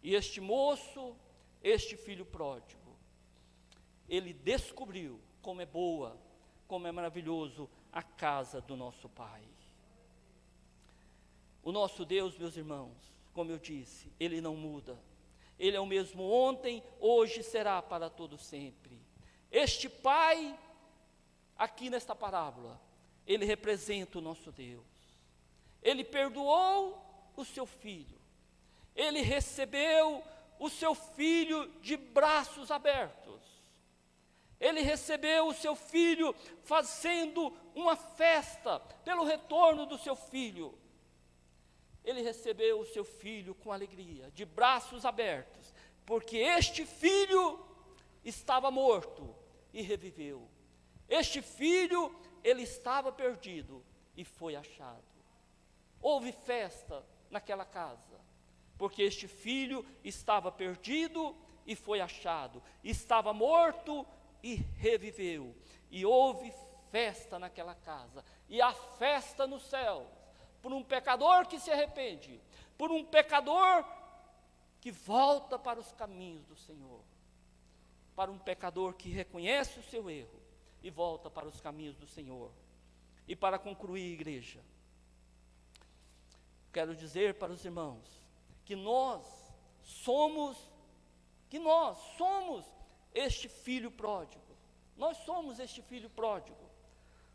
[SPEAKER 3] E este moço, este filho pródigo, ele descobriu como é boa, como é maravilhoso a casa do nosso Pai. O nosso Deus, meus irmãos, como eu disse, Ele não muda. Ele é o mesmo ontem, hoje será para todo sempre. Este Pai, aqui nesta parábola, Ele representa o nosso Deus. Ele perdoou o seu filho. Ele recebeu o seu filho de braços abertos. Ele recebeu o seu filho fazendo uma festa pelo retorno do seu filho. Ele recebeu o seu filho com alegria, de braços abertos, porque este filho estava morto e reviveu. Este filho, ele estava perdido e foi achado. Houve festa naquela casa, porque este filho estava perdido e foi achado, estava morto e reviveu, e houve festa naquela casa, e há festa no céu, por um pecador que se arrepende, por um pecador que volta para os caminhos do Senhor, para um pecador que reconhece o seu erro e volta para os caminhos do Senhor. E para concluir, igreja, quero dizer para os irmãos que nós somos este filho pródigo. Nós somos este filho pródigo.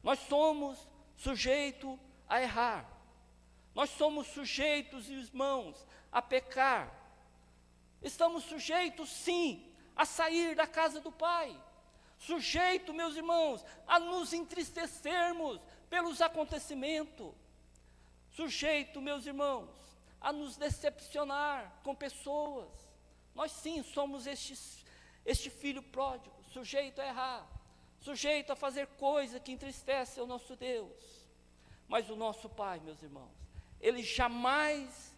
[SPEAKER 3] Nós somos sujeitos a errar. Nós somos sujeitos, irmãos, a pecar. Estamos sujeitos, sim, a sair da casa do Pai. Sujeito, meus irmãos, a nos entristecermos pelos acontecimentos. Sujeito, meus irmãos, a nos decepcionar com pessoas. Nós sim somos este filho pródigo, sujeito a errar, sujeito a fazer coisa que entristece ao nosso Deus. Mas o nosso Pai, meus irmãos, Ele jamais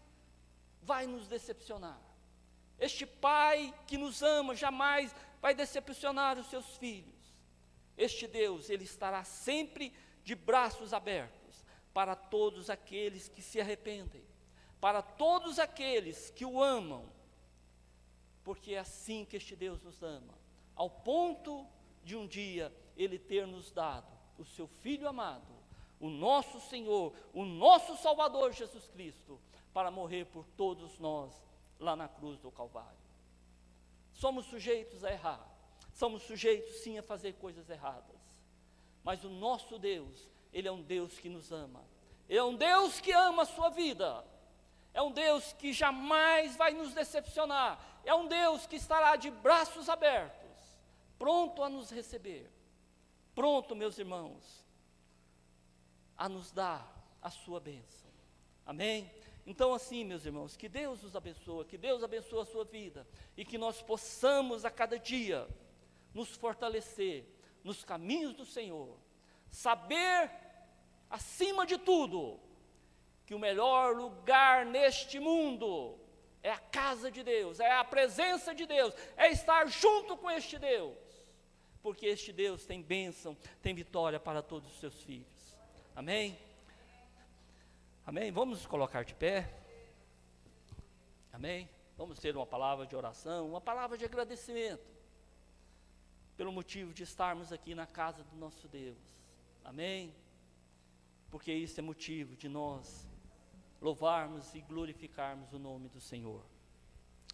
[SPEAKER 3] vai nos decepcionar. Este Pai que nos ama jamais vai decepcionar os seus filhos. Este Deus, Ele estará sempre de braços abertos para todos aqueles que se arrependem, para todos aqueles que o amam, porque é assim que este Deus nos ama, ao ponto de um dia Ele ter nos dado o seu Filho amado, o nosso Senhor, o nosso Salvador Jesus Cristo, para morrer por todos nós lá na cruz do Calvário. Somos sujeitos a errar, somos sujeitos sim a fazer coisas erradas, mas o nosso Deus, Ele é um Deus que nos ama, Ele é um Deus que ama a sua vida, é um Deus que jamais vai nos decepcionar, é um Deus que estará de braços abertos, pronto a nos receber, pronto, meus irmãos, a nos dar a sua bênção. Amém? Então assim, meus irmãos, que Deus nos abençoe, que Deus abençoe a sua vida, e que nós possamos a cada dia nos fortalecer nos caminhos do Senhor, saber, acima de tudo, que o melhor lugar neste mundo é a casa de Deus, é a presença de Deus, é estar junto com este Deus, porque este Deus tem bênção, tem vitória para todos os seus filhos. Amém? Amém? Vamos nos colocar de pé. Amém? Vamos ter uma palavra de oração, uma palavra de agradecimento, pelo motivo de estarmos aqui na casa do nosso Deus. Amém? Porque isso é motivo de nós louvarmos e glorificarmos o nome do Senhor.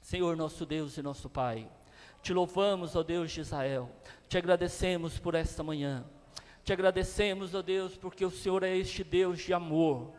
[SPEAKER 3] Senhor, nosso Deus e nosso Pai, te louvamos, ó Deus de Israel, te agradecemos por esta manhã, te agradecemos, ó Deus, porque o Senhor é este Deus de amor,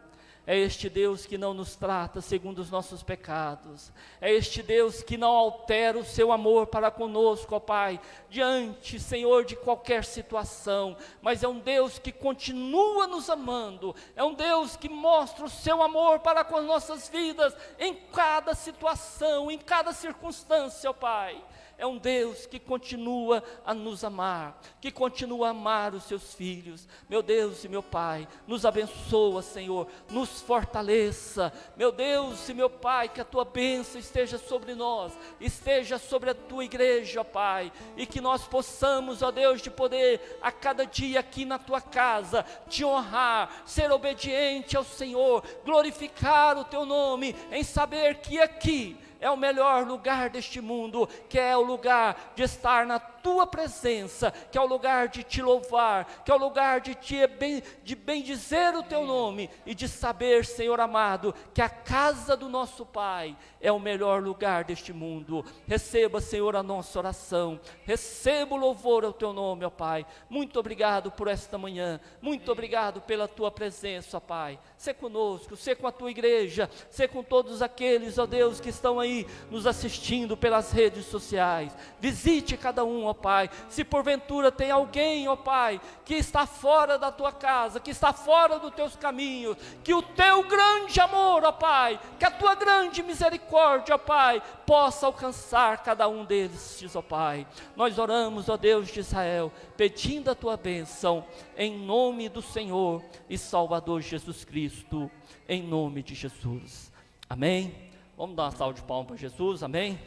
[SPEAKER 3] é este Deus que não nos trata segundo os nossos pecados, é este Deus que não altera o seu amor para conosco, ó Pai, diante, Senhor, de qualquer situação, mas é um Deus que continua nos amando, é um Deus que mostra o seu amor para com as nossas vidas, em cada situação, em cada circunstância, ó Pai. É um Deus que continua a nos amar, que continua a amar os seus filhos. Meu Deus e meu Pai, nos abençoa, Senhor, nos fortaleça. Meu Deus e meu Pai, que a tua bênção esteja sobre nós, esteja sobre a tua igreja, ó Pai, e que nós possamos, ó Deus, de poder a cada dia aqui na tua casa, te honrar, ser obediente ao Senhor, glorificar o teu nome, em saber que aqui é o melhor lugar deste mundo, que é o lugar de estar na tua presença, que é o lugar de te louvar, que é o lugar de bendizer o teu nome, e de saber, Senhor amado, que a casa do nosso Pai é o melhor lugar deste mundo. Receba, Senhor, a nossa oração, receba o louvor ao teu nome, ó Pai. Muito obrigado por esta manhã, muito obrigado pela tua presença, ó Pai. Sê conosco, sê com a tua igreja, sê com todos aqueles, ó Deus, que estão aí nos assistindo pelas redes sociais. Visite cada um, ó Pai. Se porventura tem alguém, ó Pai, que está fora da tua casa, que está fora dos teus caminhos, que o teu grande amor, ó Pai, que a tua grande misericórdia, ó Pai, possa alcançar cada um deles, ó Pai. Nós oramos, ó Deus de Israel, pedindo a tua bênção, em nome do Senhor e Salvador Jesus Cristo, em nome de Jesus. Amém? Vamos dar uma salva de palmas para Jesus, amém?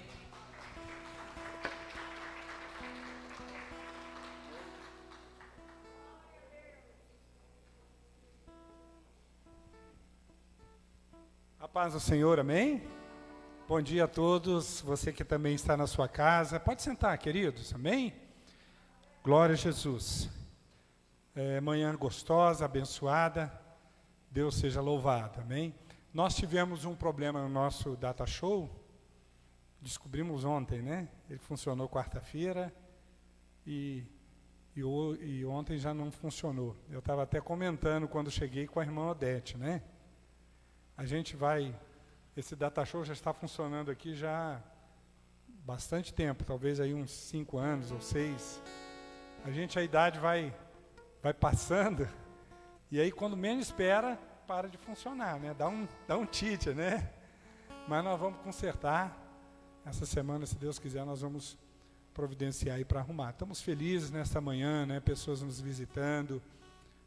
[SPEAKER 4] A paz do Senhor, amém? Bom dia a todos, você que também está na sua casa, pode sentar, queridos, amém? Glória a Jesus. manhã gostosa, abençoada. Deus seja louvado, amém? Nós tivemos um problema no nosso data show, descobrimos ontem, né? Ele funcionou quarta-feira e ontem já não funcionou. Eu estava até comentando quando cheguei com a irmã Odete, né? Esse data show já está funcionando aqui já há bastante tempo, talvez aí uns 5 anos ou 6. A idade vai passando, e aí quando menos espera, para de funcionar, né? Dá um tite, né? Mas nós vamos consertar. Essa semana, se Deus quiser, nós vamos providenciar aí para arrumar. Estamos felizes nesta manhã, né? Pessoas nos visitando,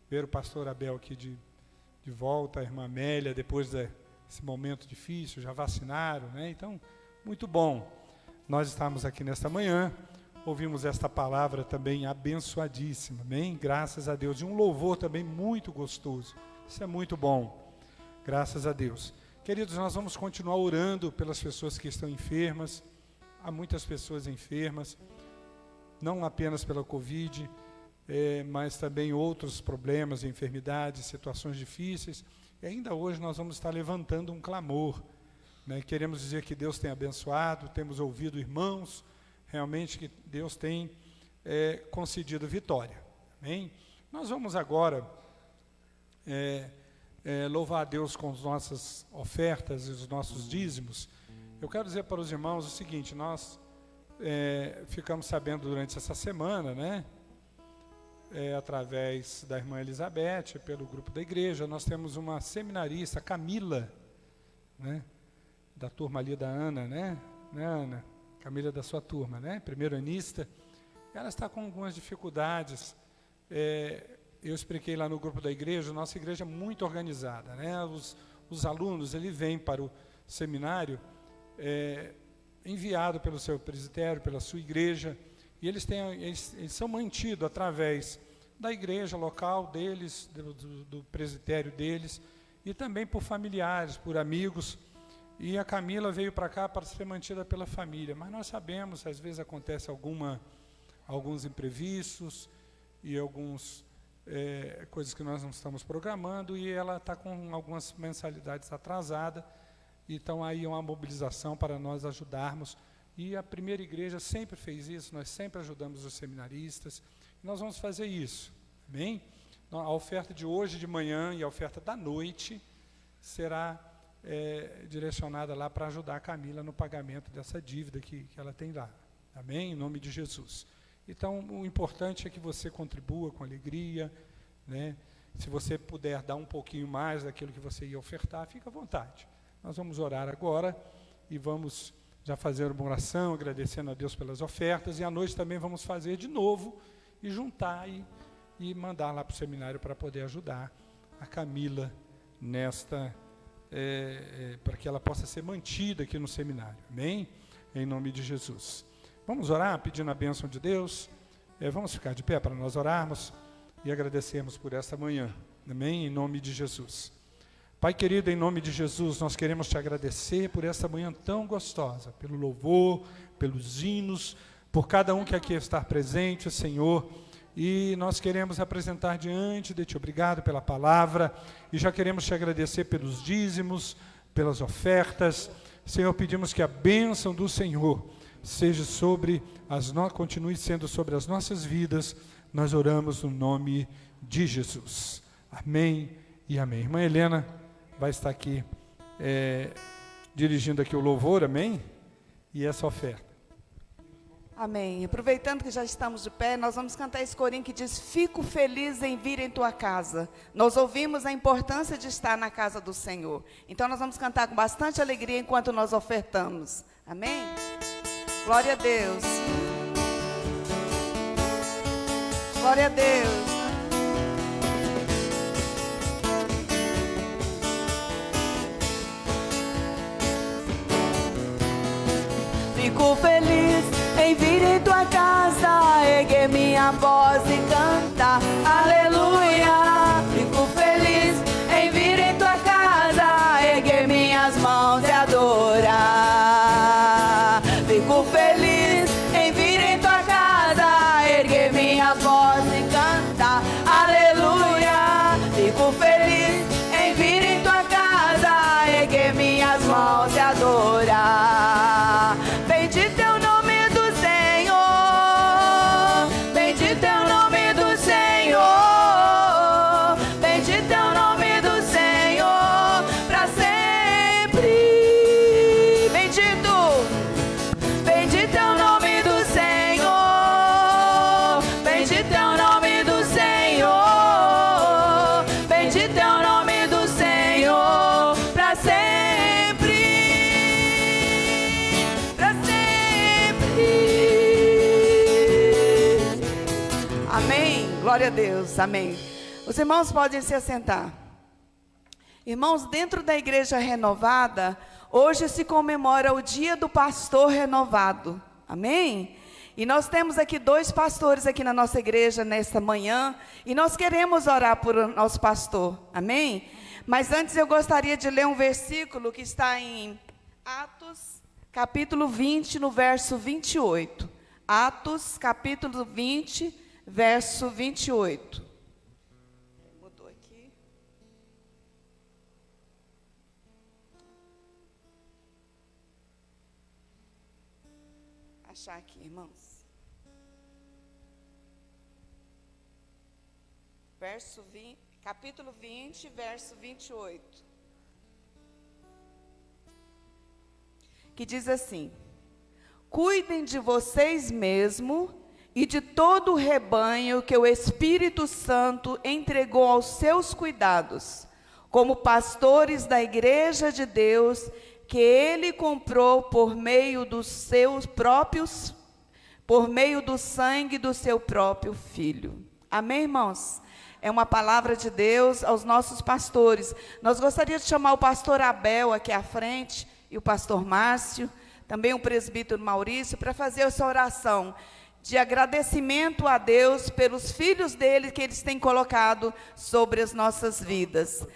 [SPEAKER 4] ver o pastor Abel aqui de volta, a irmã Amélia, depois desse momento difícil, já vacinaram, né? Então, muito bom. Nós estamos aqui nesta manhã, ouvimos esta palavra também abençoadíssima, amém? Graças a Deus. E um louvor também muito gostoso. Isso é muito bom. Graças a Deus. Queridos, nós vamos continuar orando pelas pessoas que estão enfermas. Há muitas pessoas enfermas, não apenas pela Covid, mas também outros problemas, enfermidades, situações difíceis. E ainda hoje nós vamos estar levantando um clamor, né? Queremos dizer que Deus tem abençoado, temos ouvido irmãos, realmente que Deus tem concedido vitória. Amém? Nós vamos agora louvar a Deus com as nossas ofertas e os nossos dízimos. Eu quero dizer para os irmãos o seguinte: nós ficamos sabendo durante essa semana, né, através da irmã Elizabeth, pelo grupo da igreja, nós temos uma seminarista, Camila, né, da turma ali da Ana, né, Ana? Camila da sua turma, né, primeiro anista. Ela está com algumas dificuldades. Eu expliquei lá no grupo da igreja, nossa igreja é muito organizada, né? Os alunos, eles vêm para o seminário enviado pelo seu presbitério, pela sua igreja, e eles são mantidos através da igreja local deles, do presbitério deles, e também por familiares, por amigos. E a Camila veio para cá para ser mantida pela família, mas nós sabemos, às vezes acontece alguns imprevistos e alguns coisas que nós não estamos programando, e ela está com algumas mensalidades atrasadas. Então aí é uma mobilização para nós ajudarmos, e a primeira igreja sempre fez isso, nós sempre ajudamos os seminaristas, e nós vamos fazer isso, amém? A oferta de hoje de manhã e a oferta da noite será direcionada lá para ajudar a Camila no pagamento dessa dívida que ela tem lá, amém? Em nome de Jesus. Então, o importante é que você contribua com alegria, né? Se você puder dar um pouquinho mais daquilo que você ia ofertar, fica à vontade. Nós vamos orar agora e vamos já fazer uma oração, agradecendo a Deus pelas ofertas, e à noite também vamos fazer de novo e juntar e mandar lá para o seminário para poder ajudar a Camila nesta, para que ela possa ser mantida aqui no seminário, amém? Em nome de Jesus. Vamos orar pedindo a bênção de Deus. Vamos ficar de pé para nós orarmos e agradecermos por esta manhã, amém? Em nome de Jesus. Pai querido, em nome de Jesus, nós queremos te agradecer por esta manhã tão gostosa, pelo louvor, pelos hinos, por cada um que aqui está presente, Senhor, e nós queremos apresentar diante de ti, obrigado pela palavra, e já queremos te agradecer pelos dízimos, pelas ofertas. Senhor, pedimos que a bênção do Senhor seja continue sendo sobre as nossas vidas. Nós oramos no nome de Jesus, amém e amém. Irmã Helena vai estar aqui dirigindo aqui o louvor, amém? E essa oferta.
[SPEAKER 1] Amém. Aproveitando que já estamos de pé, nós vamos cantar esse corinho que diz: fico feliz em vir em tua casa. Nós ouvimos a importância de estar na casa do Senhor. Então nós vamos cantar com bastante alegria enquanto nós ofertamos. Amém? Glória a Deus. Glória a Deus. Fico feliz em vir em tua casa, erguer minha voz e cantar aleluia. Fico feliz em vir em tua casa, erguer minhas mãos e adorar. Fico feliz em vir em tua casa, erguer minha voz e cantar aleluia. glória. Bendito é o nome do Senhor. Bendito é o nome do Senhor. Bendito é o nome do Senhor para sempre. Bendito. Bendito é o nome do Senhor. Bendito é o nome do Senhor. Bendito é o nome do Senhor para sempre. Para sempre. Amém. Glória a Deus. Amém. Os irmãos podem se assentar. Irmãos, dentro da igreja renovada, hoje se comemora o dia do pastor renovado. Amém? E nós temos aqui 2 pastores aqui na nossa igreja nesta manhã, e nós queremos orar por o nosso pastor. Amém? Mas antes eu gostaria de ler um versículo que está em Atos, capítulo 20, no verso 28. Atos, capítulo 20, verso 28. Mudou aqui. Achar aqui, irmãos. Capítulo 20, verso 28. Que diz assim: cuidem de vocês mesmos e de todo o rebanho que o Espírito Santo entregou aos seus cuidados, como pastores da igreja de Deus, que ele comprou por meio dos seus próprios, por meio do sangue do seu próprio filho. Amém, irmãos? É uma palavra de Deus aos nossos pastores. Nós gostaríamos de chamar o pastor Abel aqui à frente, e o pastor Márcio, também o presbítero Maurício, para fazer essa oração de agradecimento a Deus pelos filhos dele que eles têm colocado sobre as nossas vidas.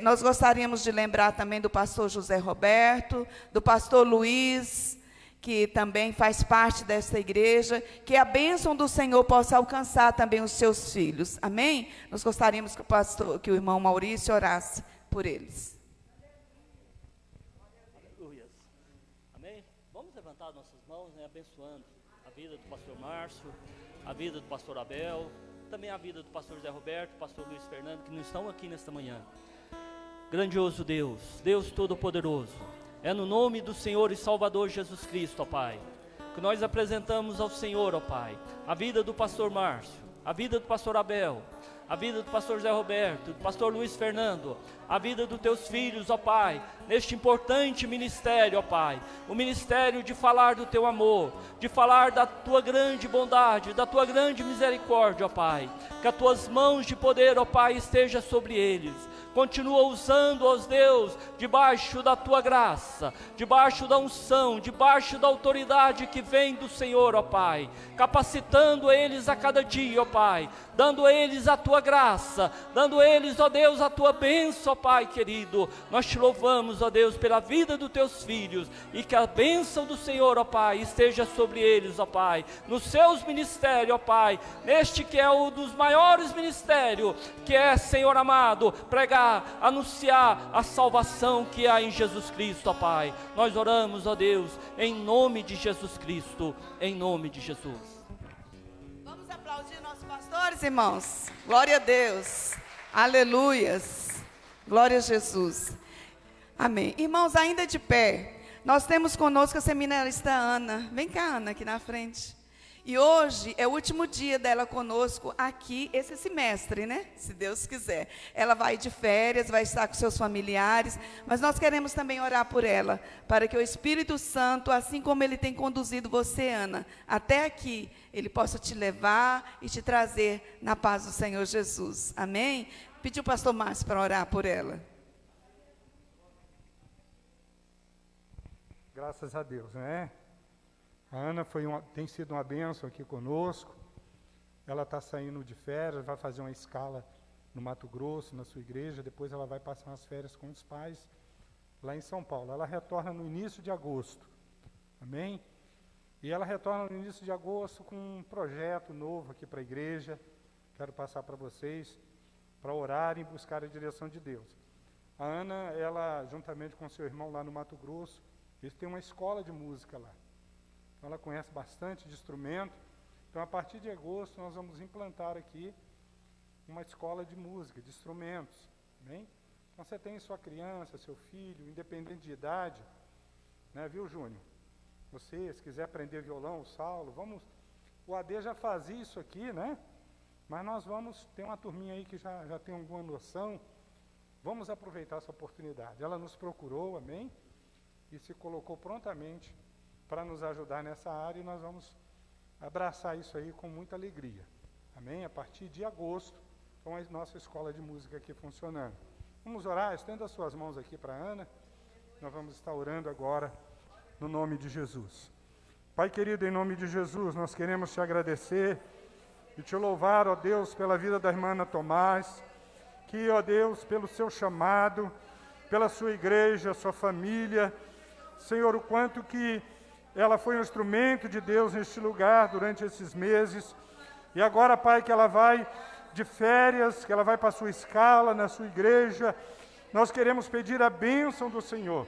[SPEAKER 1] Nós gostaríamos de lembrar também do pastor José Roberto, do pastor Luiz, que também faz parte desta igreja, que a bênção do Senhor possa alcançar também os seus filhos. Amém? Nós gostaríamos que o irmão Maurício orasse por eles.
[SPEAKER 3] Aleluia. Amém? Vamos levantar nossas mãos, né, abençoando a vida do pastor Márcio, a vida do pastor Abel, também a vida do pastor José Roberto, do pastor Luiz Fernando, que não estão aqui nesta manhã. Grandioso Deus, Deus Todo-Poderoso, é no nome do Senhor e Salvador Jesus Cristo, ó Pai, que nós apresentamos ao Senhor, ó Pai, a vida do pastor Márcio, a vida do pastor Abel, a vida do pastor José Roberto, do pastor Luiz Fernando, a vida dos teus filhos, ó Pai, neste importante ministério, ó Pai, o ministério de falar do teu amor, de falar da tua grande bondade, da tua grande misericórdia, ó Pai, que as tuas mãos de poder, ó Pai, esteja sobre eles. Continua usando-os, Deus, debaixo da tua graça, debaixo da unção, debaixo da autoridade que vem do Senhor, ó Pai, capacitando eles a cada dia, ó Pai, dando a eles a tua graça, dando a eles, ó Deus, a tua bênção, ó Pai querido. Nós te louvamos, ó Deus, pela vida dos teus filhos, e que a bênção do Senhor, ó Pai, esteja sobre eles, ó Pai, nos seus ministérios, ó Pai, neste que é um dos maiores ministérios, que é, Senhor amado, pregar, anunciar a salvação que há em Jesus Cristo, ó Pai. Nós oramos, ó Deus, em nome de Jesus Cristo, em nome de Jesus.
[SPEAKER 1] Vamos aplaudir nossos pastores, irmãos. Glória a Deus. Aleluias. Glória a Jesus. Amém. Irmãos, ainda de pé, nós temos conosco a seminarista Ana. Vem cá, Ana, aqui na frente. E hoje é o último dia dela conosco aqui, esse semestre, né? Se Deus quiser. Ela vai de férias, vai estar com seus familiares, mas nós queremos também orar por ela, para que o Espírito Santo, assim como Ele tem conduzido você, Ana, até aqui, Ele possa te levar e te trazer na paz do Senhor Jesus. Amém? Pediu o pastor Márcio para orar por ela.
[SPEAKER 4] Graças a Deus, né? A Ana tem sido uma bênção aqui conosco. Ela está saindo de férias, vai fazer uma escala no Mato Grosso, na sua igreja. Depois ela vai passar umas férias com os pais lá em São Paulo. Ela retorna no início de agosto. Amém? E ela retorna no início de agosto com um projeto novo aqui para a igreja. Quero passar para vocês, para orarem e buscar a direção de Deus. A Ana, ela, juntamente com seu irmão lá no Mato Grosso, Eles têm uma escola de música lá. Então, ela conhece bastante de instrumento. Então, a partir de agosto, nós vamos implantar aqui uma escola de música, de instrumentos. Bem? Então, você tem sua criança, seu filho, independente de idade, né, viu, Júnior? Você, se quiser aprender violão, o Saulo, vamos... O AD já fazia isso aqui, né? Mas nós vamos... Tem uma turminha aí que já tem alguma noção. Vamos aproveitar essa oportunidade. Ela nos procurou, amém? E se colocou prontamente para nos ajudar nessa área, e nós vamos abraçar isso aí com muita alegria. Amém? A partir de agosto, com a nossa escola de música aqui funcionando. Vamos orar? Estenda as suas mãos aqui para a Ana. Nós vamos estar orando agora, no nome de Jesus. Pai querido, em nome de Jesus, nós queremos te agradecer e te louvar, ó Deus, pela vida da irmã Ana Tomás, que, ó Deus, pelo seu chamado, pela sua igreja, sua família, Senhor, o quanto que ela foi um instrumento de Deus neste lugar durante esses meses, e agora, Pai, que ela vai de férias, que ela vai para a sua escala, na sua igreja, nós queremos pedir a bênção do Senhor,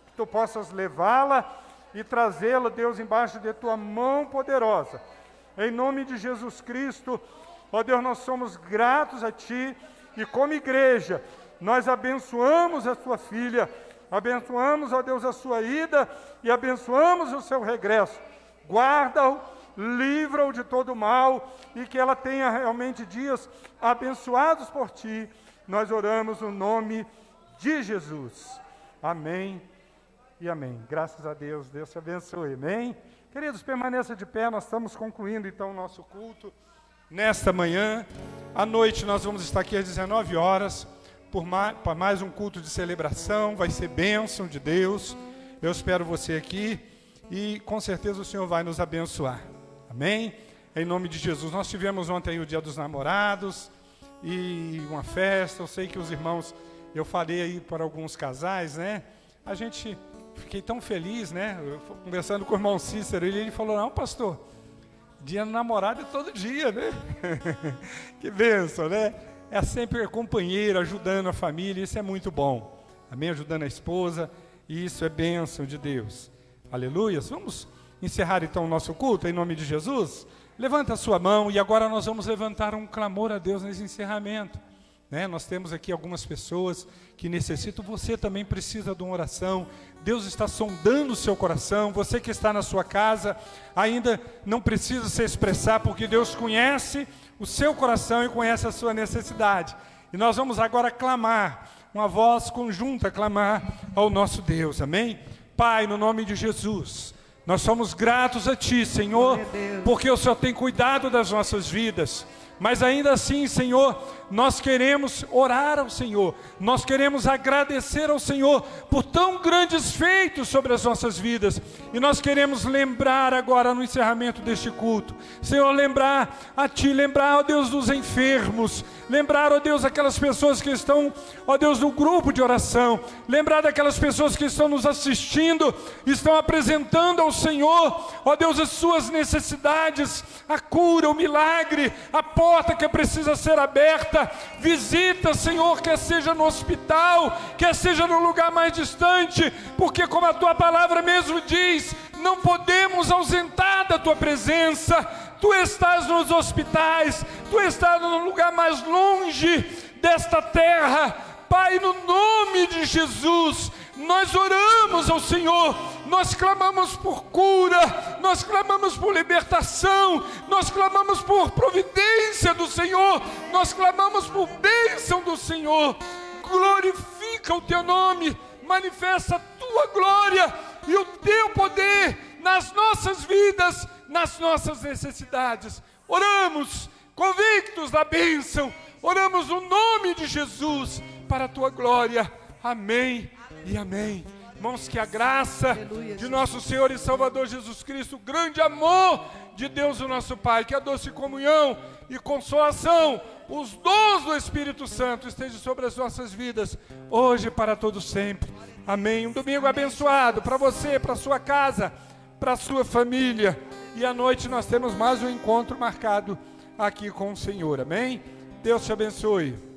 [SPEAKER 4] que tu possas levá-la e trazê-la, Deus, embaixo de tua mão poderosa. Em nome de Jesus Cristo, ó Deus, nós somos gratos a ti, e como igreja, nós abençoamos a sua filha, abençoamos, ó Deus, a sua ida, e abençoamos o seu regresso. Guarda-o, livra-o de todo mal, e que ela tenha realmente dias abençoados por ti. Nós oramos no nome de Jesus. Amém e amém. Graças a Deus, Deus te abençoe. Amém? Queridos, permaneça de pé, nós estamos concluindo então o nosso culto nesta manhã. À noite nós vamos estar aqui às 19 horas, para mais um culto de celebração, vai ser bênção de Deus. Eu espero você aqui e com certeza o Senhor vai nos abençoar. Amém? Em nome de Jesus. Nós tivemos ontem o Dia dos Namorados e uma festa. Eu sei que os irmãos, eu falei aí para alguns casais, né? Fiquei tão feliz, né? Eu conversando com o irmão Cícero, ele falou, não, pastor, dia do namorado é todo dia, né? Que bênção, né? É sempre companheiro, ajudando a família, isso é muito bom. Amém? Ajudando a esposa, e isso é bênção de Deus. Aleluia. Vamos encerrar então o nosso culto em nome de Jesus? Levanta a sua mão e agora nós vamos levantar um clamor a Deus nesse encerramento. Né? Nós temos aqui algumas pessoas que necessitam, você também precisa de uma oração. Deus está sondando o seu coração. Você que está na sua casa ainda não precisa se expressar, porque Deus conhece o seu coração e conhece a sua necessidade. E nós vamos agora clamar, uma voz conjunta, clamar ao nosso Deus, amém? Pai, no nome de Jesus, nós somos gratos a Ti, Senhor, porque o Senhor tem cuidado das nossas vidas. Mas ainda assim, Senhor, nós queremos orar ao Senhor, nós queremos agradecer ao Senhor por tão grandes feitos sobre as nossas vidas, e nós queremos lembrar agora no encerramento deste culto, Senhor, lembrar a Ti, lembrar, ó Deus, dos enfermos, lembrar, ó Deus, aquelas pessoas que estão, ó Deus, no grupo de oração, lembrar daquelas pessoas que estão nos assistindo, estão apresentando ao Senhor, ó Deus, as suas necessidades, a cura, o milagre, a porta que precisa ser aberta. Visita, Senhor, quer seja no hospital, quer seja no lugar mais distante, porque como a Tua palavra mesmo diz, não podemos ausentar da Tua presença. Tu estás nos hospitais, Tu estás no lugar mais longe desta terra. Pai, no nome de Jesus, nós oramos ao Senhor, nós clamamos por cura, nós clamamos por libertação, nós clamamos por providência do Senhor, nós clamamos por bênção do Senhor. Glorifica o Teu nome, manifesta a Tua glória e o Teu poder nas nossas vidas, nas nossas necessidades. Oramos convictos da bênção, oramos no nome de Jesus, para a Tua glória. Amém e amém. Irmãos, que a graça de nosso Senhor e Salvador Jesus Cristo, o grande amor de Deus o nosso Pai, que a doce comunhão e consolação, os dons do Espírito Santo estejam sobre as nossas vidas, hoje e para todo sempre. Amém. Um domingo abençoado para você, para a sua casa, para a sua família. E à noite nós temos mais um encontro marcado aqui com o Senhor. Amém? Deus te abençoe.